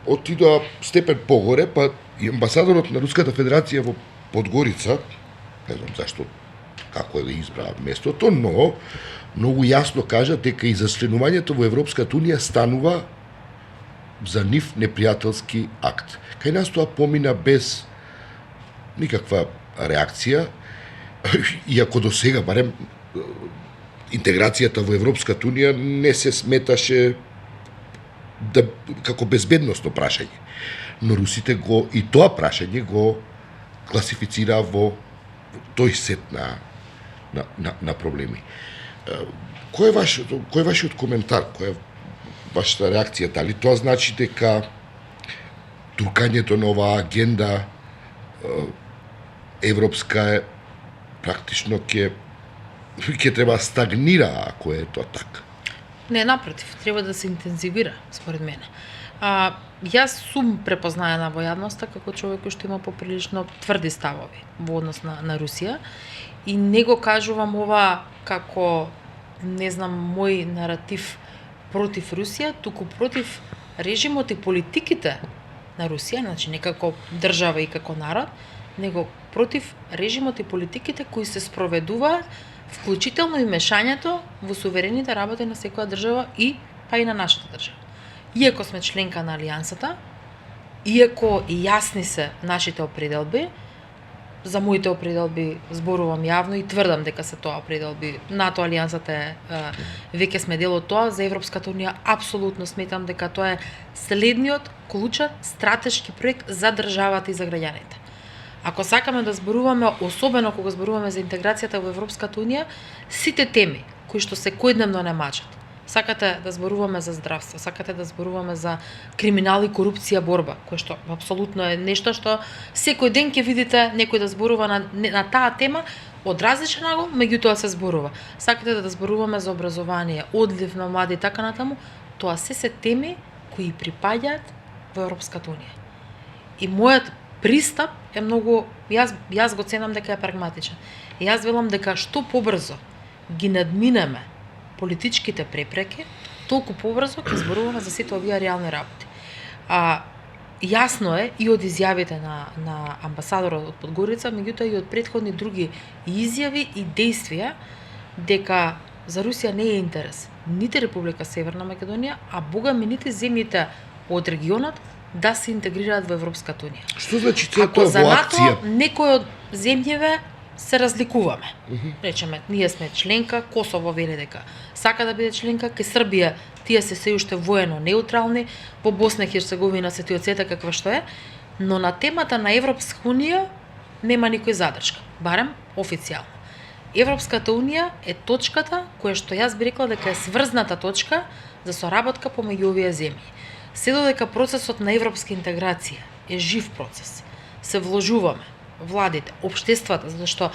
Speaker 1: отидоа степен погоре, па и амбасадорот на Руската Федерација во Подгорица, не знам зашто, како е избраа местото, но многу јасно кажа дека и зачленувањето во Европската Унија станува за нив непријателски акт. Кај нас тоа помина без никаква реакција, иако до сега, барем, интеграцијата во Европската Унија не се сметаше како безбедносно прашање. Но русите и тоа прашање го класифицираа во тој сет на проблеми. Кој е вашиот коментар, која е вашата реакција? Дали тоа значи дека туркањето на оваа агенда европска е практично ќе треба стагнира ако е тоа така?
Speaker 3: Не, напротив, треба да се интензивира, според мене. Јас сум препознаена во јавноста како човек кој што има поприлично тврди ставови во однос на Русија и не го кажувам ова како, не знам, мој наратив против Русија, туку против режимот и политиките на Русија, значи не како држава и како народ, него против режимот и политиките кои се спроведуваат, вклучително и мешањето во суверените работи на секоја држава и па и на нашата држава. Иако сме членка на Алијансата, иако и јасни се нашите определби, за моите определби зборувам јавно и тврдам дека се тоа определби. НАТО Алијансата е веќе сме дел од тоа, за Европската Унија апсолутно сметам дека тоа е следниот клучен стратешки проект за државата и за граѓаните. Ако сакаме да зборуваме, особено кога зборуваме за интеграцијата во Европската Унија, сите теми кои што секојдневно не мачат. Сакате да зборуваме за здравство, сакате да зборуваме за криминал и корупција борба, кое што апсолутно е нешто што секој ден ќе видите некој да зборува на таа тема од различен ангол, меѓутоа се зборува. Сакате да зборуваме за образование, одлив на млади и така натаму, тоа се теми кои припаѓаат во Европската Унија. И мојот пристап е многу, јас го ценам дека е прагматичен. Јас велам дека што побрзо ги надминеме политичките препреки, толку побрзо ќе зборуваме за сите овие реални работи. Јасно е и од изјавите на амбасадорот од Подгорица, меѓутоа и од претходни други изјави и действија дека за Русија не е интерес нити Република Северна Македонија, а богами нити земјите од регионот да се интегрираат во Европската Унија.
Speaker 1: Што значи тоа во акција? Ако
Speaker 3: за НАТО некој од земјиве се разликуваме. Речеме, ние сме членка, Косово вели дека сака да биде членка, ке Србија тие се уште воено неутрални, во Босна и Херцеговина ситуацијата каква што е, но на темата на Европска Унија нема никој задршка, барем официјално. Европската Унија е точката која што јас би рекла дека е сврзната точка за соработка помеѓу овие земји. Се додека процесот на европска интеграција е жив процес, се вложуваме, владите, општествата, затоа што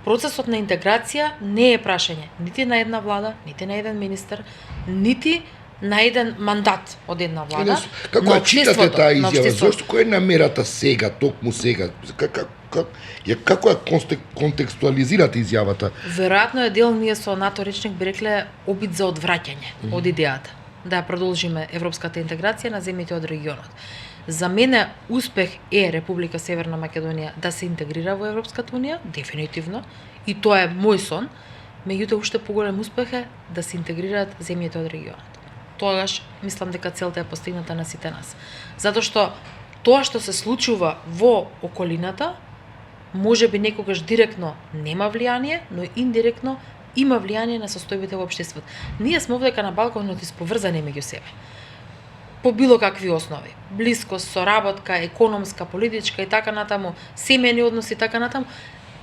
Speaker 3: процесот на интеграција не е прашање нити на една влада, нити на еден министер, нити на еден мандат од една влада.
Speaker 1: Како
Speaker 3: на
Speaker 1: ја читате
Speaker 3: општеството,
Speaker 1: таа
Speaker 3: на
Speaker 1: изјава?
Speaker 3: општеството.
Speaker 1: Зошто кој е намерата сега, токму сега? Како ја контекстуализирате изјавата?
Speaker 3: Веројатно е дел, ние со НАТО речник би рекле, обид за одвраќање од идејата да ја продолжиме европската интеграција на земјите од регионот. За мене успех е Република Северна Македонија да се интегрира во Европската унија, дефинитивно, и тоа е мој сон, меѓутоа уште поголем успех е да се интегрираат земјите од регионот. Тогаш мислам дека целта е постигната на сите нас. Затоа што тоа што се случува во околината, може би некогаш директно нема влијание, но индиректно има влијание на состојбите во општеството. Ние сме овдека на Балканот исповрзани меѓу себе. По било какви основи. Блискост, соработка, економска, политичка и така натаму, семејни односи и така натаму.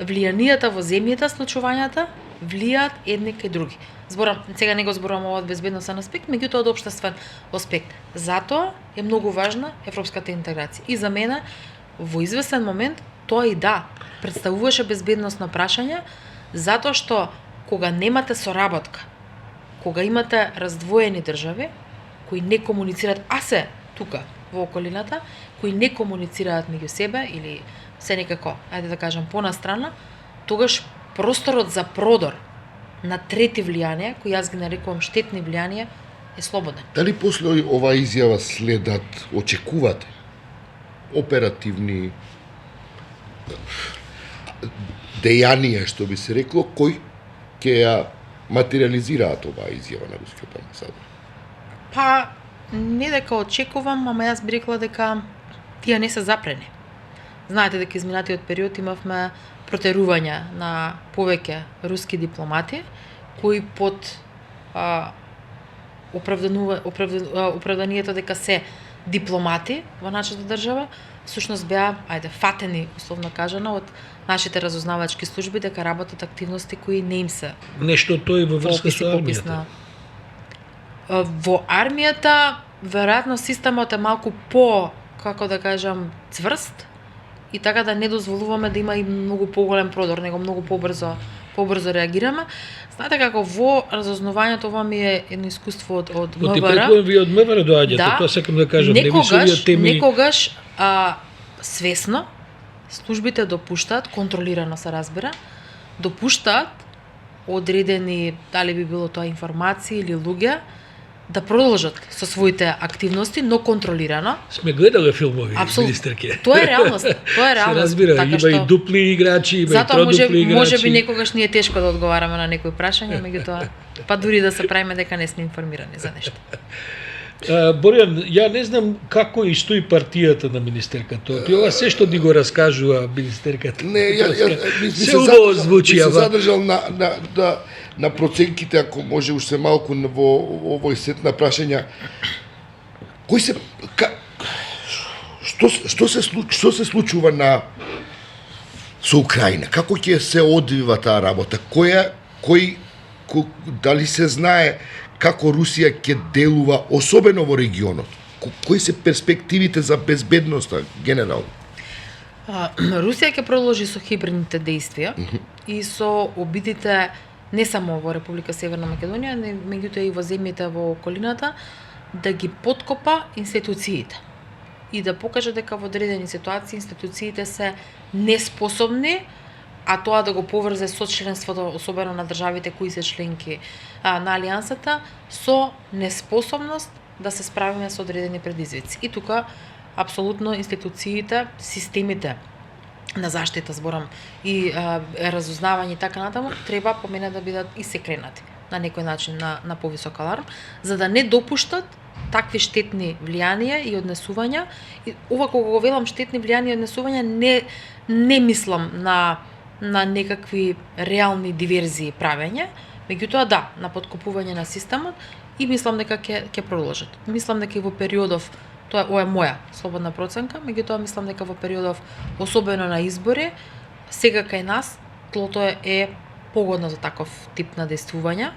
Speaker 3: Влијанијата во земјите, случувањата, влијаат едни кај други. Зборам, сега не го зборам од безбедносен аспект, меѓутоа од општествен аспект. Затоа е многу важна европската интеграција. И за мене, во известен момент, тоа и да, представуваше безбедносно прашање, затоа што кога немате соработка, кога имате раздвоени држави, кои не комуницираат, а се тука во околината, кои не комуницираат меѓу себе или се некако, ајде да кажам, понастрана, тогаш просторот за продор на трети влијанија, кои јас ги нарекувам штетни влијанија, е слободен.
Speaker 1: Дали после оваа изјава следат, очекувате оперативни дејанија, што би се рекло, кои ќе ја материализираат оваа изјава на рускиот амбасадор?
Speaker 3: Па, не дека очекувам, ама јас би рекла дека тие не се запрени. Знаете дека изминатиот период имавме протерување на повеќе руски дипломати, кои под оправданието дека се дипломати во нашата држава, всушност беа, фатени, условно кажано, од нашите разузнавачки служби дека работат активности кои не им се
Speaker 2: Нешто тој во врска со
Speaker 3: попис
Speaker 2: армијата.
Speaker 3: Во армијата, веројатно системот е малку по, како да кажам, цврст, и така да не дозволуваме да има и многу поголем продор, него многу побрзо реагираме. Знаете како во разузнавањето, ова ми е едно искуство од
Speaker 2: Ти
Speaker 3: МВР.
Speaker 2: претпоставувам ви од МВР доаѓате,
Speaker 3: Да,
Speaker 2: тоа сакам да кажам, не ви се овие теми.
Speaker 3: некогаш свесно службите допуштаат, контролирано се разбира, допуштаат одредени, дали би било тоа информации или луѓе, да продолжат со своите активности, но контролирано.
Speaker 2: Сме гледале филмови,
Speaker 3: Апсолутно.
Speaker 2: министерке.
Speaker 3: Тоа е реалност. Тоа е
Speaker 2: Се
Speaker 3: реалност.
Speaker 2: разбира,
Speaker 3: така
Speaker 2: има
Speaker 3: што...
Speaker 2: и дупли играчи, има и
Speaker 3: Затоа
Speaker 2: тродупли играчи.
Speaker 3: може би некогаш ни е тешко да одговараме на некои прашања, меѓутоа, па дури да се правиме дека не сме информирани за нешто.
Speaker 2: Боријан, ја не знам како и стои партијата на министерката. Ти ова се што ни го раскажува министерката.
Speaker 1: Не, ми
Speaker 2: се убаво звучи,
Speaker 1: се
Speaker 2: ама
Speaker 1: задржал на проценките, ако може уште малку во овој сет на прашања. Кој се што се случува со Украина? Како ќе се одвива таа работа? Дали се знае како Русија ќе делува, особено во регионот? Кои се перспективите за безбедноста генерално?
Speaker 3: Русија ќе продолжи со хибридните дејствија и со обидите не само во Република Северна Македонија, меѓутоа и во земјите во околината, да ги поткопа институциите и да покаже дека во одредени ситуации институциите се неспособни, а тоа да го поврзе со членството, особено на државите кои се членки на Алијансата, со неспособност да се справиме со одредени предизвици. И тука апсолутно институциите, системите на заштита, зборам, и разузнавање и така натаму, треба по мене да бидат и секренати на некој начин на повисок аларм, за да не допуштат такви штетни влијанија и однесувања. И ова кога го велам штетни влијанија и однесувања, не мислам на некакви реални диверзии правење, меѓутоа да, на поткопување на системот, и мислам дека ќе продолжат. Мислам дека и во периодов, ова е моја слободна проценка, меѓутоа мислам дека во периодов, особено на избори, сега кај нас тлото е погодно за таков тип на действувања,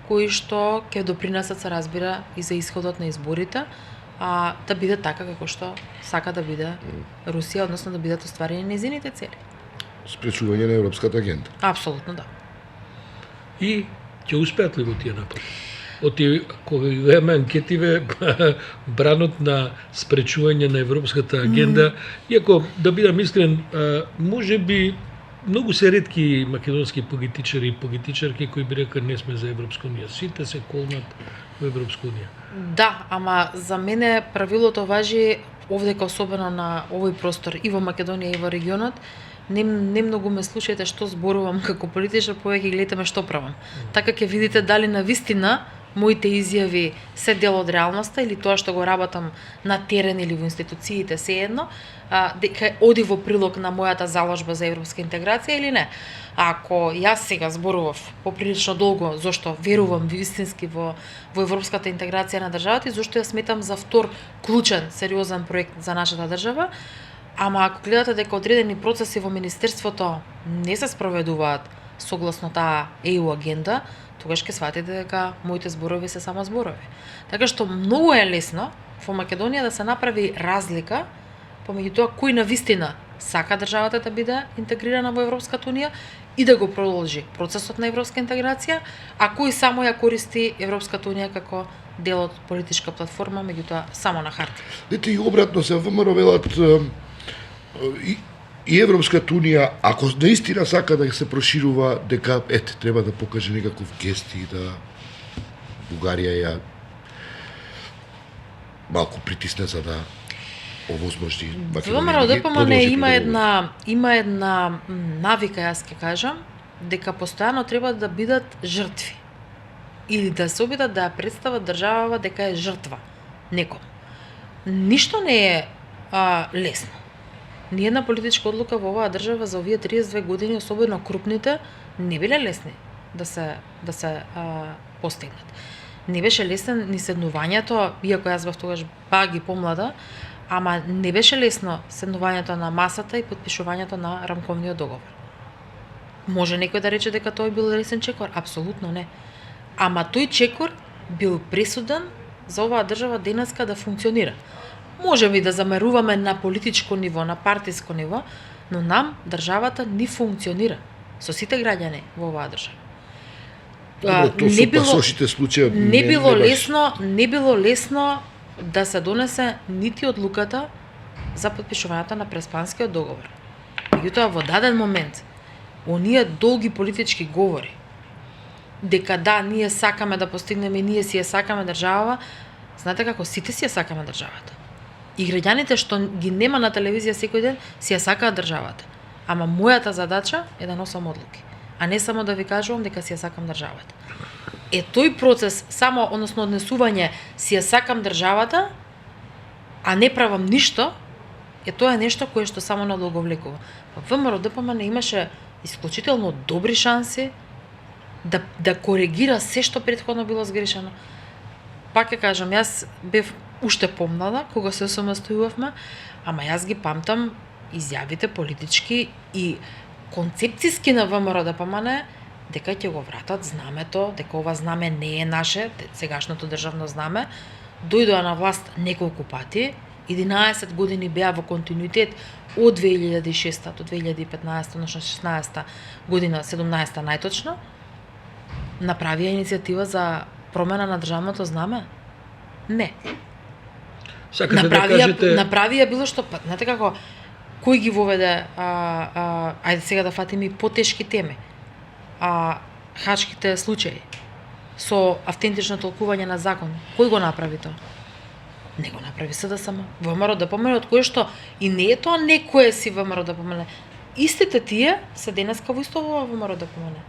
Speaker 3: кои што ќе допринесат, се разбира, и за исходот на изборите, да биде така како што сака да биде Русија, односно да бидат остварени нејзините цели.
Speaker 1: спречување на европската агенда.
Speaker 3: Апсолутно да.
Speaker 2: И ќе успеат ли во тие напори? Оти, кога ги гледаме анкетиве, бранот на спречување на европската агенда, иако, да бидам искрен, може би многу се ретки македонски политичари и политичарки кои би рекла не сме за Европска унија. Сите се колнат во Европска унија.
Speaker 3: Да, ама за мене правилото важи овдека, особено на овој простор, и во Македонија и во регионот. Не многу ме слушајте што зборувам како политичар, повеќе гледате ме што правам. Така ќе видите дали на вистина моите изјави се дел од реалноста или тоа што го работам на терен или во институциите се едно, дека оди во прилог на мојата заложба за европска интеграција или не. Ако јас сега зборував поприлично долго зошто верувам вистински во европската интеграција на државата и зошто ја сметам за втор клучен, сериозен проект за нашата држава, ама ако гледате дека одредени процеси во Министерството не се спроведуваат согласно таа EU агенда, тогаш ќе сватите дека моите зборови се само зборови. Така што многу е лесно во Македонија да се направи разлика помеѓу тоа кој навистина сака државата да биде интегрирана во Европската унија и да го продолжи процесот на европска интеграција, а кој само ја користи Европската унија како дел од политичка платформа, меѓутоа само на хартија.
Speaker 1: Дете и обратно се ВМРО велат и Европската унија, ако наистина сака да се проширува, дека треба да покаже некаков гест и да Бугарија ја малку притисне за да овозможни
Speaker 3: ВМРО ДПМН има една навика, јас ќе кажам, дека постојано треба да бидат жртви или да се обидат да ја представат државава дека е жртва неком. Ништо не е лесно. Ниедна политичка одлука во оваа држава за овие 32 години, особено крупните, не биле лесни да се постигнат. Не беше лесно ни седнувањето, иако јас бев тогаш ги помлада, ама не беше лесно седнувањето на масата и потпишувањето на рамковниот договор. Може некој да рече дека тој бил лесен чекор? Апсолутно не. Ама тој чекор бил пресуден за оваа држава денеска да функционира. Можеме и да замеруваме на политичко ниво, на партиско ниво, но нам државата не функционира со сите граѓани во оваа држава. Не било лесно да се донесе нити одлуката за потпишувањето на Преспанскиот договор. Меѓутоа во даден момент, оние долги политички говори дека да, ние сакаме да постигнеме, ние си ја сакаме држава, знаете како, сите си ја сакаме државата. И граѓаните што ги нема на телевизија секој ден, си ја сакаат државата. Ама мојата задача е да носам одлуки, а не само да ви кажувам дека си ја сакам државата. Тој процес, само, односно однесување, си ја сакам државата, а не правам ништо, тоа е нешто кое што само надолговлекува. ВМРО ДПМН имаше исклучително добри шанси да коригира се што претходно било сгрешено. Пак ќе кажам, јас бев уште помнада кога се самостојувавме, ама јас ги памтам изјавите политички и концепцијски на ВМРО ДПМН дека ќе го вратат знамето, дека ова знаме не е наше, сегашното државно знаме, дојдоа на власт неколку пати, 11 години беа во континуитет од 2006 до 2015, односно 16 година, 17 најточно, направија иницијатива за промена на државното знаме? Не. Направија било што, знаете како, кој ги воведе, ајде сега да фатиме и потешки теми, хачките случаи, со автентично толкување на закон, кој го направи тоа? Не го направи СДСМ. ВМРО ДПМН, од кое што и не е тоа некое си ВМРО ДПМН. Истите тие се денеска во исто во ВМРО ДПМН.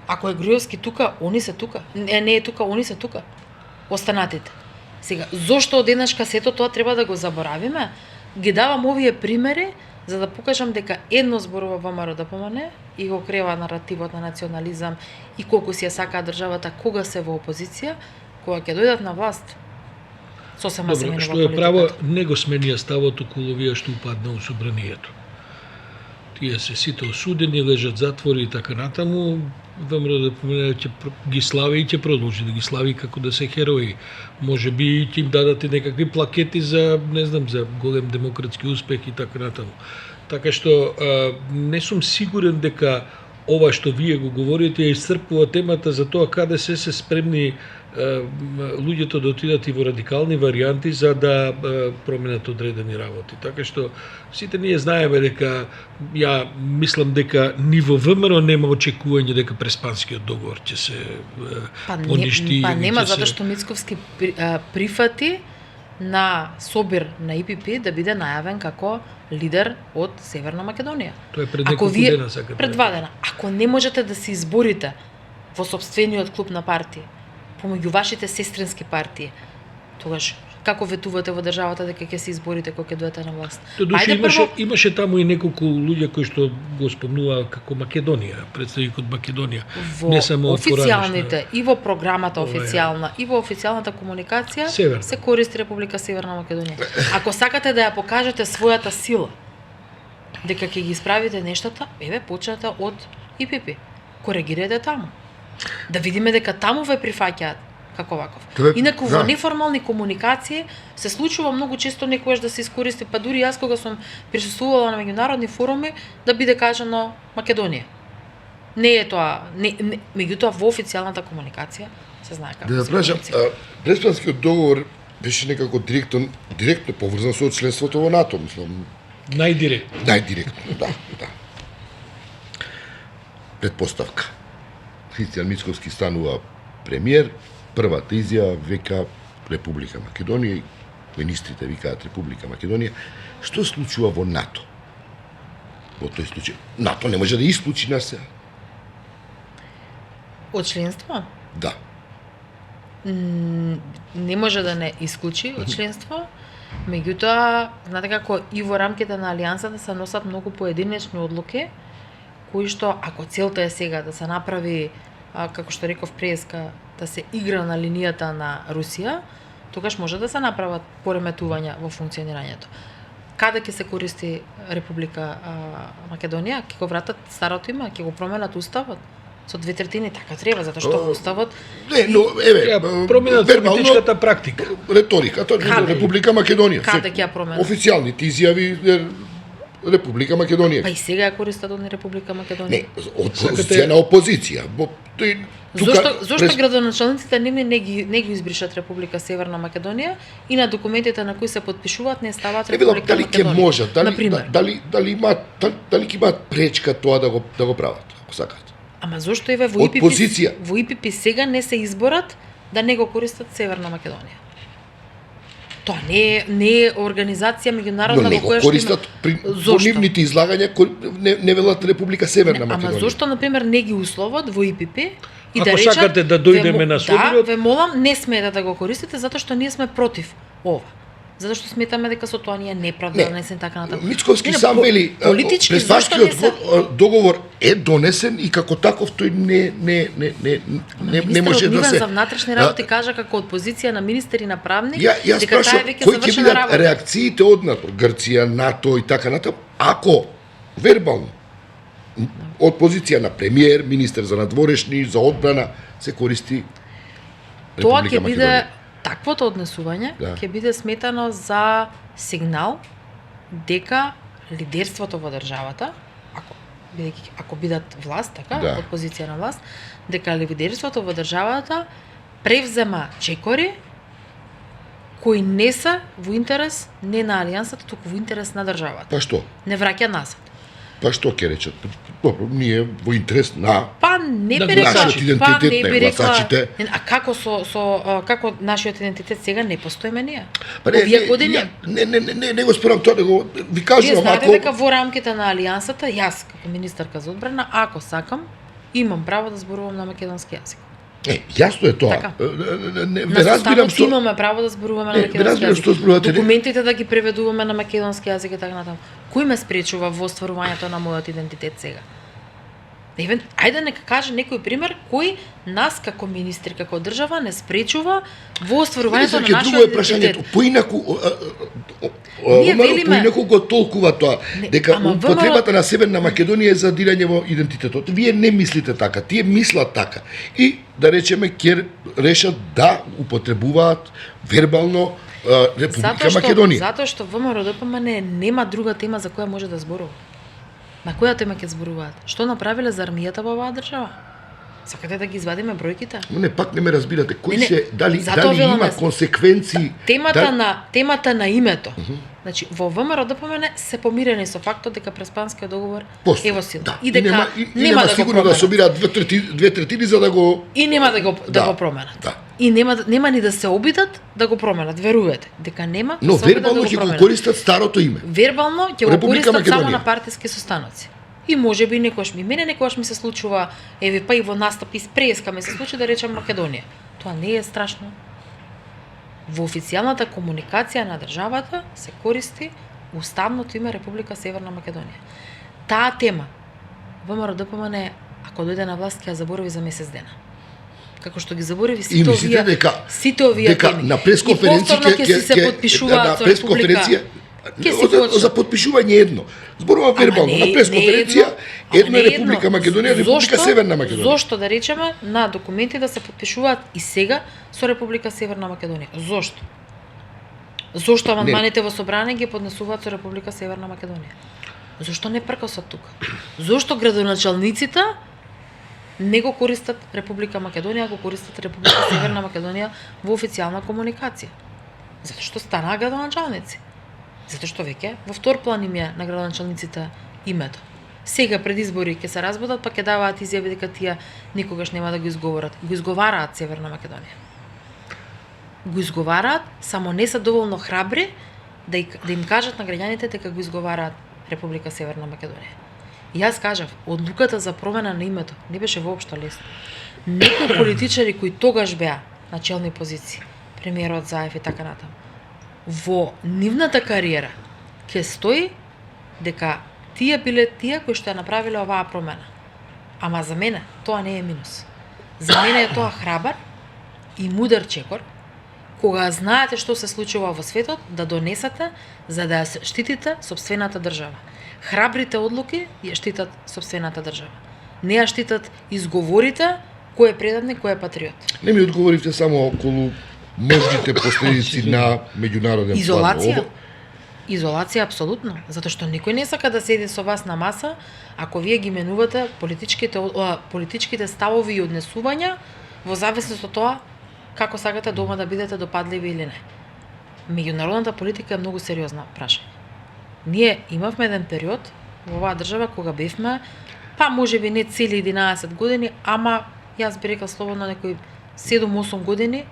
Speaker 3: Ако е Груевски тука, они се тука. Не е тука, они се тука. Останатите. Сега, зошто од денешка сето тоа треба да го заборавиме? Ги давам овие примери за да покажам дека едно зборува ВМРО ДПМН и го крева наративот на национализам и колку си ја сакаа државата кога се во опозиција, кога ќе дојдат на власт. Сосема се менува
Speaker 2: политиката. Што е право, не го сменија ставот околу овие што упадна у собранието. Тие се сите осудени, лежат затвори и така натаму. ВМРО ДПМН ќе ги слави и ќе продолжи да ги слави како да се херои. Може би ќе им дадат и некакви плакети за, не знам, за голем демократски успех и така натаму. Така што не сум сигурен дека ова што вие го говорите ја исцрпува темата за тоа каде се спремни луѓето да отидат и во радикални варијанти за да променат одредени работи. Така што сите ние знаеме дека ја мислам дека ни во ВМРО нема очекување дека Преспанскиот договор ќе се поништи.
Speaker 3: Па нема затоа што Мицковски прифати на собир на ИПП да биде најавен како лидер од Северна Македонија.
Speaker 2: Тоа е пред неколку дена сакате.
Speaker 3: Пред 2 дена. Ако не можете да се изборите во сопствениот клуб на партии, помеѓу вашите сестрински партии, тогаш како ветувате во државата дека ќе се изборите кога ќе дојдете на власт?
Speaker 2: Имаше таму и неколку луѓе кои што го спомнуваа како Македонија, представник од Македонија.
Speaker 3: Не само официјалните и во програмата официјална и во официјалната комуникација се користи Република Северна Македонија. Ако сакате да ја покажете својата сила, дека ќе ги исправите нештата, почнете од ИПП. Коригирате таму. Да видиме дека таму ве прифаќаат како ваков. Инаку во неформални комуникации се случува многу често некогаш да се искористи, па дури јас кога сум присуствувала на меѓународни форуми, да биде кажано Македонија. Не е тоа, меѓутоа во официјалната комуникација се знае како.
Speaker 1: Да прашам, Преспанскиот договор беше некако директно поврзан со членството во НАТО, мислам. Најдиректно, да. Предпоставка. Христијан Мицковски станува премиер, првата изјава века Република Македонија, министрите викаат Република Македонија. Што случува во НАТО? Во тој случај, НАТО не може да исклучи нас сега.
Speaker 3: Од членство?
Speaker 1: Да.
Speaker 3: Не може да не исклучи од членство, меѓутоа, знаете како и во рамките на Алијансата се носат многу поединечни одлуки, кои што, ако целта е сега да се направи, како што реков преска, да се игра на линијата на Русија, тогаш може да се направат пореметувања во функционирањето. Каде ќе се користи Република Македонија? Ќе го вратат старото име, ќе го променат уставот со 2/3, така треба, затоа што уставот
Speaker 2: променат политичката практика.
Speaker 1: Реториката Република Македонија.
Speaker 3: Каде ќе ја променат?
Speaker 1: Официјалните изјави Република Македонија.
Speaker 3: Па и сега ја користат од Република Македонија.
Speaker 1: Не, од позиција на опозиција.
Speaker 3: Зошто градоначалниците не ги избришат Република Северна Македонија и на документите на кои се потпишуваат не ставаат Република
Speaker 1: Македонија? Дали ќе можат, дали ќе имаат пречка тоа да го прават, ако сакаат?
Speaker 3: Ама зошто еве во ИПП сега не се изборат да не го користат Северна Македонија? Тоа не е организација меѓународна во која што
Speaker 1: користат при нивните излагања не велат Република Северна Македонија.
Speaker 3: Ама зошто на пример не ги условат во ИПП и
Speaker 2: ако сакате да дојдеме на собирот,
Speaker 3: ве молам, не смеете да го користите затоа што ние сме против ова. Затоа што сметаме дека со тоа ние неправда донесен така натаму.
Speaker 1: Мицковски сам вели, Преспанскиот договор е донесен и како таков тој не може да се.
Speaker 3: За внатрешни работи кажа како од позиција на министер и на правник
Speaker 1: дека таа веќе завршена работа. Реакциите од НАТО, Грција, НАТО и така натаму, ако вербално од позиција на премиер, министер за надворешни, за одбрана се користи
Speaker 3: тоа ќе биде таквото однесување ќе биде сметано за сигнал дека лидерството во државата, ако бидат власт, така, од позиција на власт, дека лидерството во државата превзема чекори кои не се во интерес не на Алијансата, туку во интерес на државата.
Speaker 1: Па што?
Speaker 3: Не враќа назад.
Speaker 1: Па што ќе речат? Добро, ние во интерес на
Speaker 3: не би рекла, а како како нашиот идентитет сега не постоиме ние? Овие години
Speaker 1: не го спорам тоа, него ви кажувам,
Speaker 3: знаете дека во рамките на Алијансата, јас како министерка за одбрана, ако сакам, имам право да зборувам на македонски јазик.
Speaker 1: Јасно е тоа.
Speaker 3: Не разбирам што имаме право да зборуваме на македонски јазик. Документите да ги преведуваме на македонски јазик и така натаму. Кој ме спречува во остварувањето на мојот идентитет сега? Ајде нека каже некој пример кој нас како министри, како држава не спречува во остварувањето на нашиот идентитет.
Speaker 1: Поинаку го толкува тоа, дека потребата на Северна Македонија е за дирање во идентитетот. Вие не мислите така, тие мислат така. И да речеме ќе решат да употребуваат вербално Република Македонија.
Speaker 3: Затоа што ВМРО-ДПМН нема друга тема за која може да зборува. На која тема ќе зборуваат? Што направиле за армијата во оваа држава? Сакате да ги извадиме бројките?
Speaker 1: Не, пак не ме разбирате. Кои
Speaker 3: Не,
Speaker 1: се дали
Speaker 3: затоа
Speaker 1: има
Speaker 3: велам,
Speaker 1: консеквенции?
Speaker 3: Темата на името. Значи во ВМРО-ДПМН се помирени со фактот дека Преспанскиот договор е во сила.
Speaker 1: Да.
Speaker 3: И дека
Speaker 1: нема
Speaker 3: да го
Speaker 1: сигурно да
Speaker 3: променат.
Speaker 1: собираат две третини за да го
Speaker 3: И нема да го променат.
Speaker 1: Да.
Speaker 3: И нема ни да се обидат да го променат, верувате. Дека нема
Speaker 1: Но
Speaker 3: да се обидат
Speaker 1: вербално
Speaker 3: да
Speaker 1: ќе
Speaker 3: го
Speaker 1: го
Speaker 3: променат.
Speaker 1: користат старото име.
Speaker 3: Вербално ќе го
Speaker 1: Република
Speaker 3: користат само
Speaker 1: Македонија.
Speaker 3: на партиски состаноци. И можеби некојаш ми се случува, еве па и во настапи с преска ми се случи да речам Македонија. Тоа не е страшно. Во официјалната комуникација на државата се користи уставното име Република Северна Македонија. Таа тема ВМРО-ДПМН ако дојде на власт ќе ја заборави за месец дена. Како што ги заборави
Speaker 1: И
Speaker 3: сите
Speaker 1: мислите
Speaker 3: овие
Speaker 1: дека
Speaker 3: теми.
Speaker 1: на пресконференција
Speaker 3: ќе си се подпишуваат со Република.
Speaker 1: за подпишување едно. Зборува вербално на пресконференција едно е Република Македонија, Република Северна Македонија.
Speaker 3: Зошто да речеме на документи да се подпишуваат и сега со Република Северна Македонија? Зошто? Зошто амандманите во собрание ги поднесуваат со Република Северна Македонија? Зошто не пркосат тука? Зошто градоначалниците не го користат Република Македонија, го користат Република Северна Македонија во официјална комуникација? Затоа што станаа градоначалници. Затоа што веќе во втор план им е на градоначалниците името. Сега пред избори ќе се разбудат, па ќе даваат изјави дека тие никогаш нема да го изговорат. Го изговараат Северна Македонија. Го изговараат, само не се доволно храбри да им кажат на граѓаните дека го изговараат Република Северна Македонија. И јас кажав, одлуката за промена на името не беше воопшто лесна. Некои политичари кои тогаш беа на челни позиции, премиерот Заев и така натаму, во нивната кариера ќе стои дека тие биле тие кои што ја направиле оваа промена. Ама за мене тоа не е минус. За мене е тоа храбар и мудар чекор, кога знаете што се случува во светот, да донесете за да ја штитите сопствената држава. Храбрите одлуки ја штитат сопствената држава. Не ја штитат изговорите кој е предадник, кој е патриот.
Speaker 1: Не ми одговоривте само околу можните последици на меѓународен
Speaker 3: Изолација.
Speaker 1: план.
Speaker 3: Изолација апсолутно, затоа што никој не сака да седи со вас на маса ако вие ги менувате политичките ставови и однесувања во зависност од тоа како сакате дома да бидете допадливи или не. Меѓународната политика е многу сериозна прашање. Ние имавме еден период во оваа држава кога бевме, па можеби не цели 11 години, ама јас би рекла слободно некои 7-8 години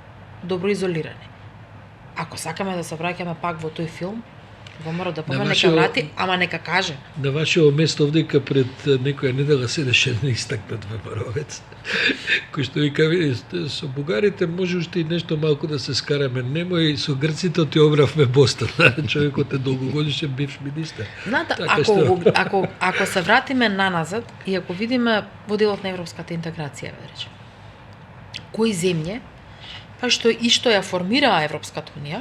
Speaker 3: добро изолирани. Ако сакаме да се враќаме пак во тој филм, ВМРО-ДПМН нека врати, ама нека каже.
Speaker 2: На вашето место овдека пред некоја недела седеше еден истакнат ВМРО-вец, кој што вика, види, со бугарите може уште и нешто малку да се скараме, немој со грците ти обравме Бостон. Човекот е долгогодишен бивш министер.
Speaker 3: Знаете,
Speaker 2: Така
Speaker 3: ако се вратиме наназад и ако видиме во делот на европската интеграција, да речем, кои земји, па што ја формираа Европската унија,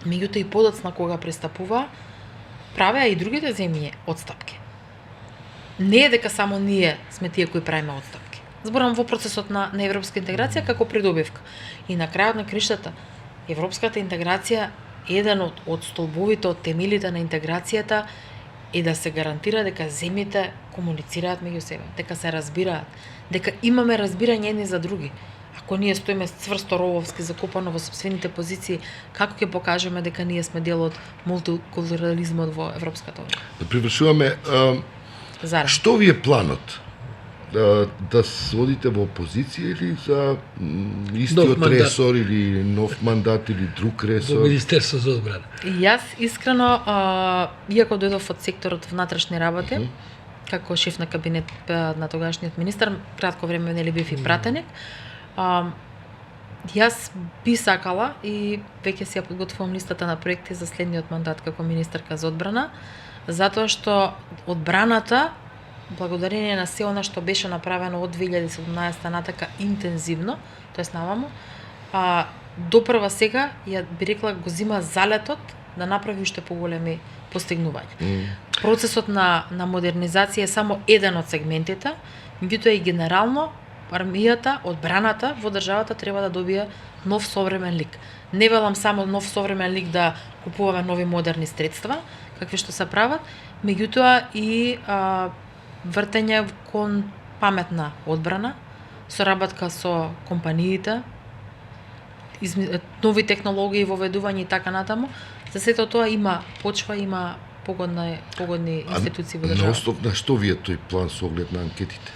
Speaker 3: меѓуто и подоцна кога пристапува, правеа и другите земји отстапки. Не е дека само ние сме тие кои правиме отстапки. Зборам во процесот на европска интеграција како придобивка. И на крајот на криштата, европската интеграција е еден од столбовите, од темелите на интеграцијата е да се гарантира дека земјите комуницираат меѓу себе, дека се разбираат, дека имаме разбирање едни за други. Ако ние стоиме цврсто рововски закопано во сопствените позиции, како ќе покажеме дека ние сме дел од мултикултурализмот во Европската унија?
Speaker 1: Да привршуваме, што ви е планот? Да се одите во опозиција или за истиот ресор или нов мандат или друг ресор?
Speaker 2: Во Министерство за одбрана.
Speaker 3: Јас искрено, иако дојдов од секторот внатрешни работи, како шеф на кабинет на тогашниот министар, кратко време нели бев и пратеник, јас би сакала и веќе си ја подготвувам листата на проекти за следниот мандат како министерка за одбрана, затоа што одбраната, благодарение на се она што беше направено од 2017 натака интензивно, тоест наваму, допрва сега, ја би рекла, го зима залетот да направи уште поголеми постигнувања. Процесот на модернизација е само еден од сегментите, меѓутоа и генерално армијата, одбраната во државата треба да добие нов современ лик. Не велам само нов современ лик да купуваме нови модерни средства, какви што се прават, меѓутоа и вртење кон паметна одбрана, соработка со компаниите, нови технологии, воведување и така натаму. За сето тоа има почва, има погодни институции во
Speaker 1: На
Speaker 3: државата.
Speaker 1: основ на што ви е тој план со оглед на анкетите?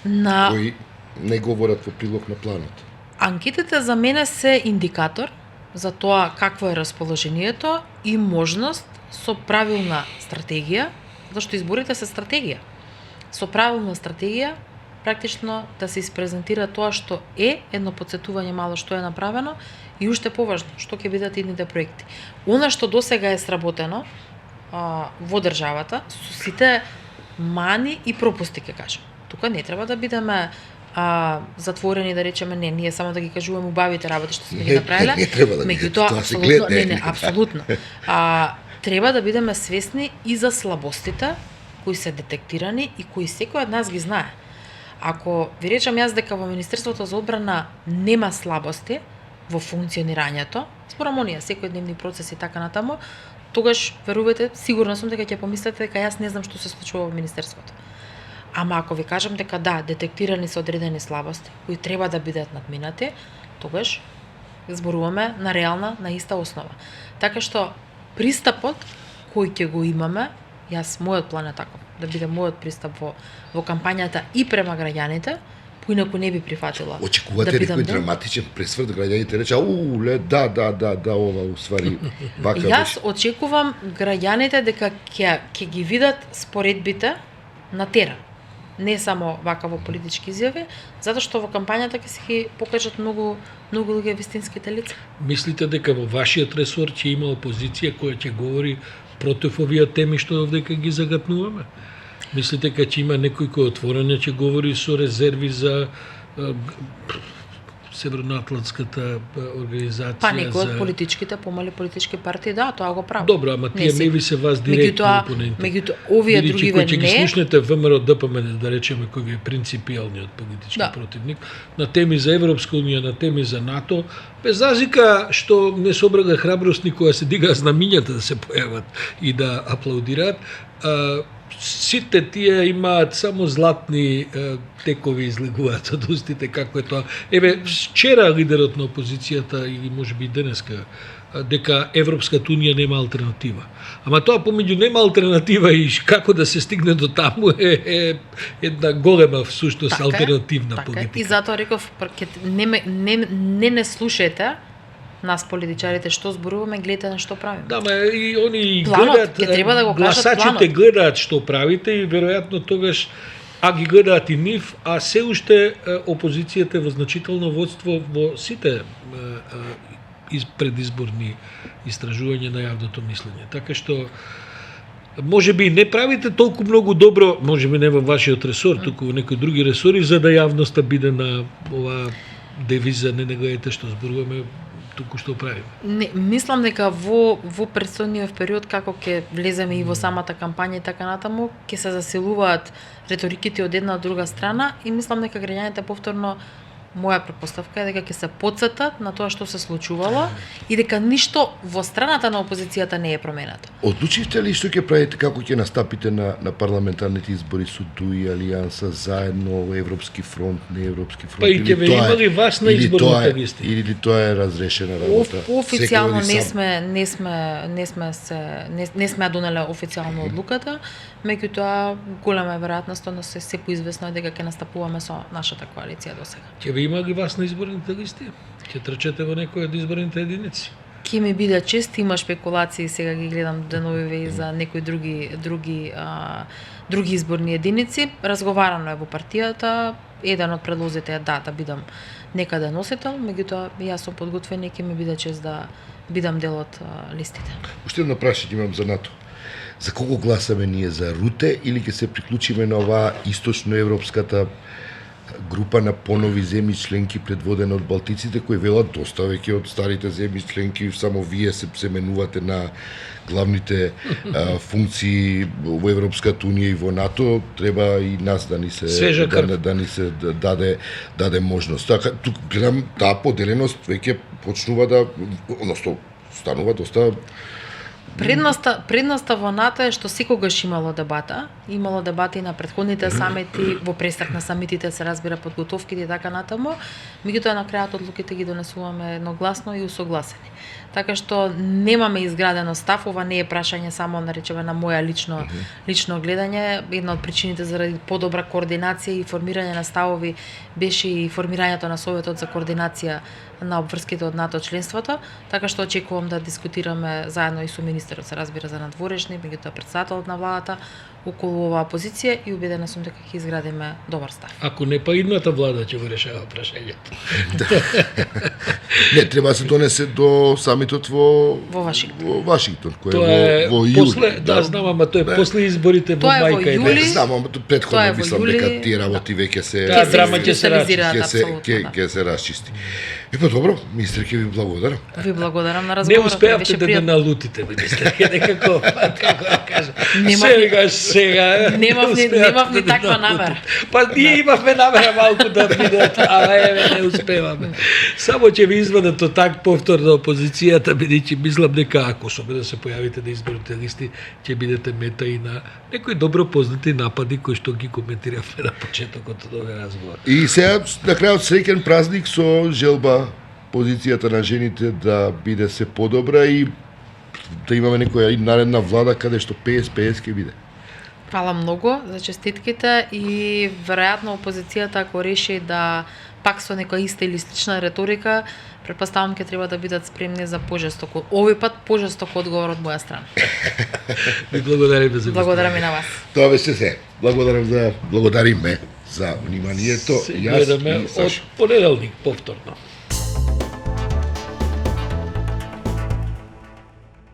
Speaker 3: На
Speaker 1: Кои не говорат во прилог на планот?
Speaker 3: анкетите за мене се индикатор за тоа какво е расположението и можност со правилна стратегија, зашто изборите се стратегија. Со правилна стратегија практично да се испрезентира тоа што е, едно подсетување мало што е направено и уште поважно, што ќе бидат идните проекти. Она што досега е сработено во државата, со сите мани и пропусти, ќе кажам. Тука не треба да бидеме затворени, да речеме, не, ние само да ги кажуваме убавите работи што сме ги направиле.
Speaker 1: Не треба да
Speaker 3: меѓутоа,
Speaker 1: тоа се
Speaker 3: апсолутно,
Speaker 1: гледа.
Speaker 3: не, апсолутно. Треба да бидеме свесни и за слабостите кои се детектирани и кои секој од нас ги знае. Ако ви речам јас дека во Министерството за одбрана нема слабости во функционирањето, спорам оние секојдневни процеси и така натаму, тогаш верувате, сигурна сум дека ќе помислите дека јас не знам што се случува во Министерството. Ама ако ви кажам дека да, детектирани се одредени слабости кои треба да бидат надминати, тогаш зборуваме на реална, на иста основа. Така што пристапот кој ќе го имаме, јас мојот план е таков, да биде мојот пристап во кампањата и према граѓаните, поинаку не би прифатила.
Speaker 1: Очекувате
Speaker 3: да бидам
Speaker 1: некој
Speaker 3: дел.
Speaker 1: драматичен пресврт, граѓаните рече, ле, да, ова уствари вака
Speaker 3: Јас
Speaker 1: беше.
Speaker 3: очекувам граѓаните дека ќе ги видат споредбите на терен. Не само вака во политички изјави, затоа што во кампањата ќе се ги покажат многу луѓе вистинските лица.
Speaker 2: Мислите дека во вашиот ресор ќе има опозиција која ќе говори против овие теми што овдека ги загатнуваме? Мислите дека ќе има некој кој отворено ќе говори со резерви за Северноатлантската организација?
Speaker 3: Па некои од политичките, помали политички партии, да, тоа го прават.
Speaker 2: Добро, ама тие не ви се вас директно опоненти.
Speaker 3: Меѓутоа, овие
Speaker 2: Бидејќи
Speaker 3: другиве
Speaker 2: кој ќе ги
Speaker 3: не.
Speaker 2: слушнете ВМРО ДПМН, да речеме, кој ви е принципијалниот политички
Speaker 3: Да.
Speaker 2: противник, на теми за Европска унија, на теми за НАТО, без разлика што не собрага храброст никога се дига знамињата да се појават и да аплаудираат, сите тие имаат само златни текови излегуваат од устите, како е тоа. Еве, вчера лидерот на опозицијата, или можеби денеска, дека Европската унија нема алтернатива. Ама тоа помеѓу нема алтернатива и како да се стигне до таму е една голема всушност алтернативна политика.
Speaker 3: И затоа реков, не слушајте нас политичарите што зборуваме, гледате на што правиме.
Speaker 2: Да, ма и они
Speaker 3: Планот,
Speaker 2: гледаат,
Speaker 3: ќе треба да го кажат
Speaker 2: гласачите
Speaker 3: планот.
Speaker 2: гледаат што правите и веројатно тогаш ги гледаат и нив, а се уште опозицијата е во значително водство во сите предизборни истражувања на јавното мислење. Така што можеби не правите толку многу добро, можеби не во вашиот ресор, туку во некои други ресори, за да јавноста биде на ова девиза, не гледате што зборуваме, туку што правиме.
Speaker 3: Не, мислам дека во предстојниот период, како ќе влеземе и во самата кампања и така натаму, ќе се засилуваат реториките од една од друга страна и мислам дека граѓаните повторно, моја претпоставка е дека ќе се потсетат на тоа што се случувало и дека ништо во страната на опозицијата не е променето.
Speaker 1: Одлучивте ли што ќе правите, како ќе настапите на парламентарните избори со ДУИ, Алијанса, заедно, Европски фронт, не Европски фронт?
Speaker 2: Па и ќе ве имали вас на изборната листа?
Speaker 1: Или тоа е разрешена работа?
Speaker 3: Официјално
Speaker 1: Секој води сам.
Speaker 3: не сме донеле официјално одлуката, меѓутоа голема е веројатноста, но се поизвестно е дека ќе настапуваме со нашата коалиција досега.
Speaker 2: Ќе ве има ли вас на изборните листи? Ќе трчате во некој од изборните единици?
Speaker 3: Ке ми биде чест, има шпекулации, сега ги гледам деновиве и за некои други изборни единици. Разговарано е во партијата, еден од предлозите е да бидам некаде носител, меѓутоа јас сум подготвен и ке ми биде чест да бидам дел од листите.
Speaker 1: Уште едно прашање имам за НАТО. За кого гласаме ние, за Руте или ќе се приклучиме на оваа источноевропската група на понови земји членки предводена од балтиците кои велат доста веќе од старите земји членки само вие се менувате на главните функции во Европската унија и во НАТО, треба и нас да ни се даде можност. Така тук гледам таа поделеност веќе почнува да, односно станува доста.
Speaker 3: Предноста во НАТО е што секогаш имало дебата. Имало дебати на претходните самити, во престрак на самитите се разбира подготовките и така натаму. Меѓутоа на крајот одлуките ги донесуваме едногласно и усогласени. Така што немаме изградено став, ова не е прашање само наречеме на моја лично гледање. Една од причините заради подобра координација и формирање на ставови беше и формирањето на Советот за координација на обврските од НАТО членството, така што очекувам да дискутираме заедно и со министерот се разбира за надворешни, меѓутоа председателот на владата околу оваа позиција и убедена сум дека ќе изградиме добар став.
Speaker 2: Ако не па идната влада ќе го решава прашањето.
Speaker 1: Не, треба да се донесе до самитот во Вашингтон, кој е во јули.
Speaker 2: После, да, знам, ама тоа е после изборите во мајка и
Speaker 1: не знам, ама претходно мислам дека тие работи веќе се
Speaker 2: драма ќе
Speaker 1: се расчисти. И па добро, министер, ќе ви благодарам.
Speaker 3: Ви благодарам на разговорот.
Speaker 2: Не успеавте да ме налутите, министер, некако, како да кажам. Сега.
Speaker 3: Немав ни таква намера.
Speaker 2: Па ние имавме намера малку да бидат, ама еве не успеваме. Само ќе ви извадат од так повторно опозицијата, бидејќи мислам дека ако да се појавите на изборните листи, ќе бидете мета и на некои добро познати напади кои што ги коментиравме на почетокот од овој разговор.
Speaker 1: И сега на крајот среќен празник со желба позицијата на жените да биде се подобра и да имаме некоја и наредна влада каде што 50-50 ќе биде.
Speaker 3: Фала многу за честитките и веројатно опозицијата ако реши да пак со некоја иста или слична реторика, претпоставам ќе треба да бидат спремни за пожесток. Овој пат пожесток одговор од моја страна.
Speaker 2: Ви благодариме за
Speaker 3: Благодарам и на вас.
Speaker 1: Тоа беше се. Благодариме за вниманието.
Speaker 2: Се гледаме од понеделник повторно.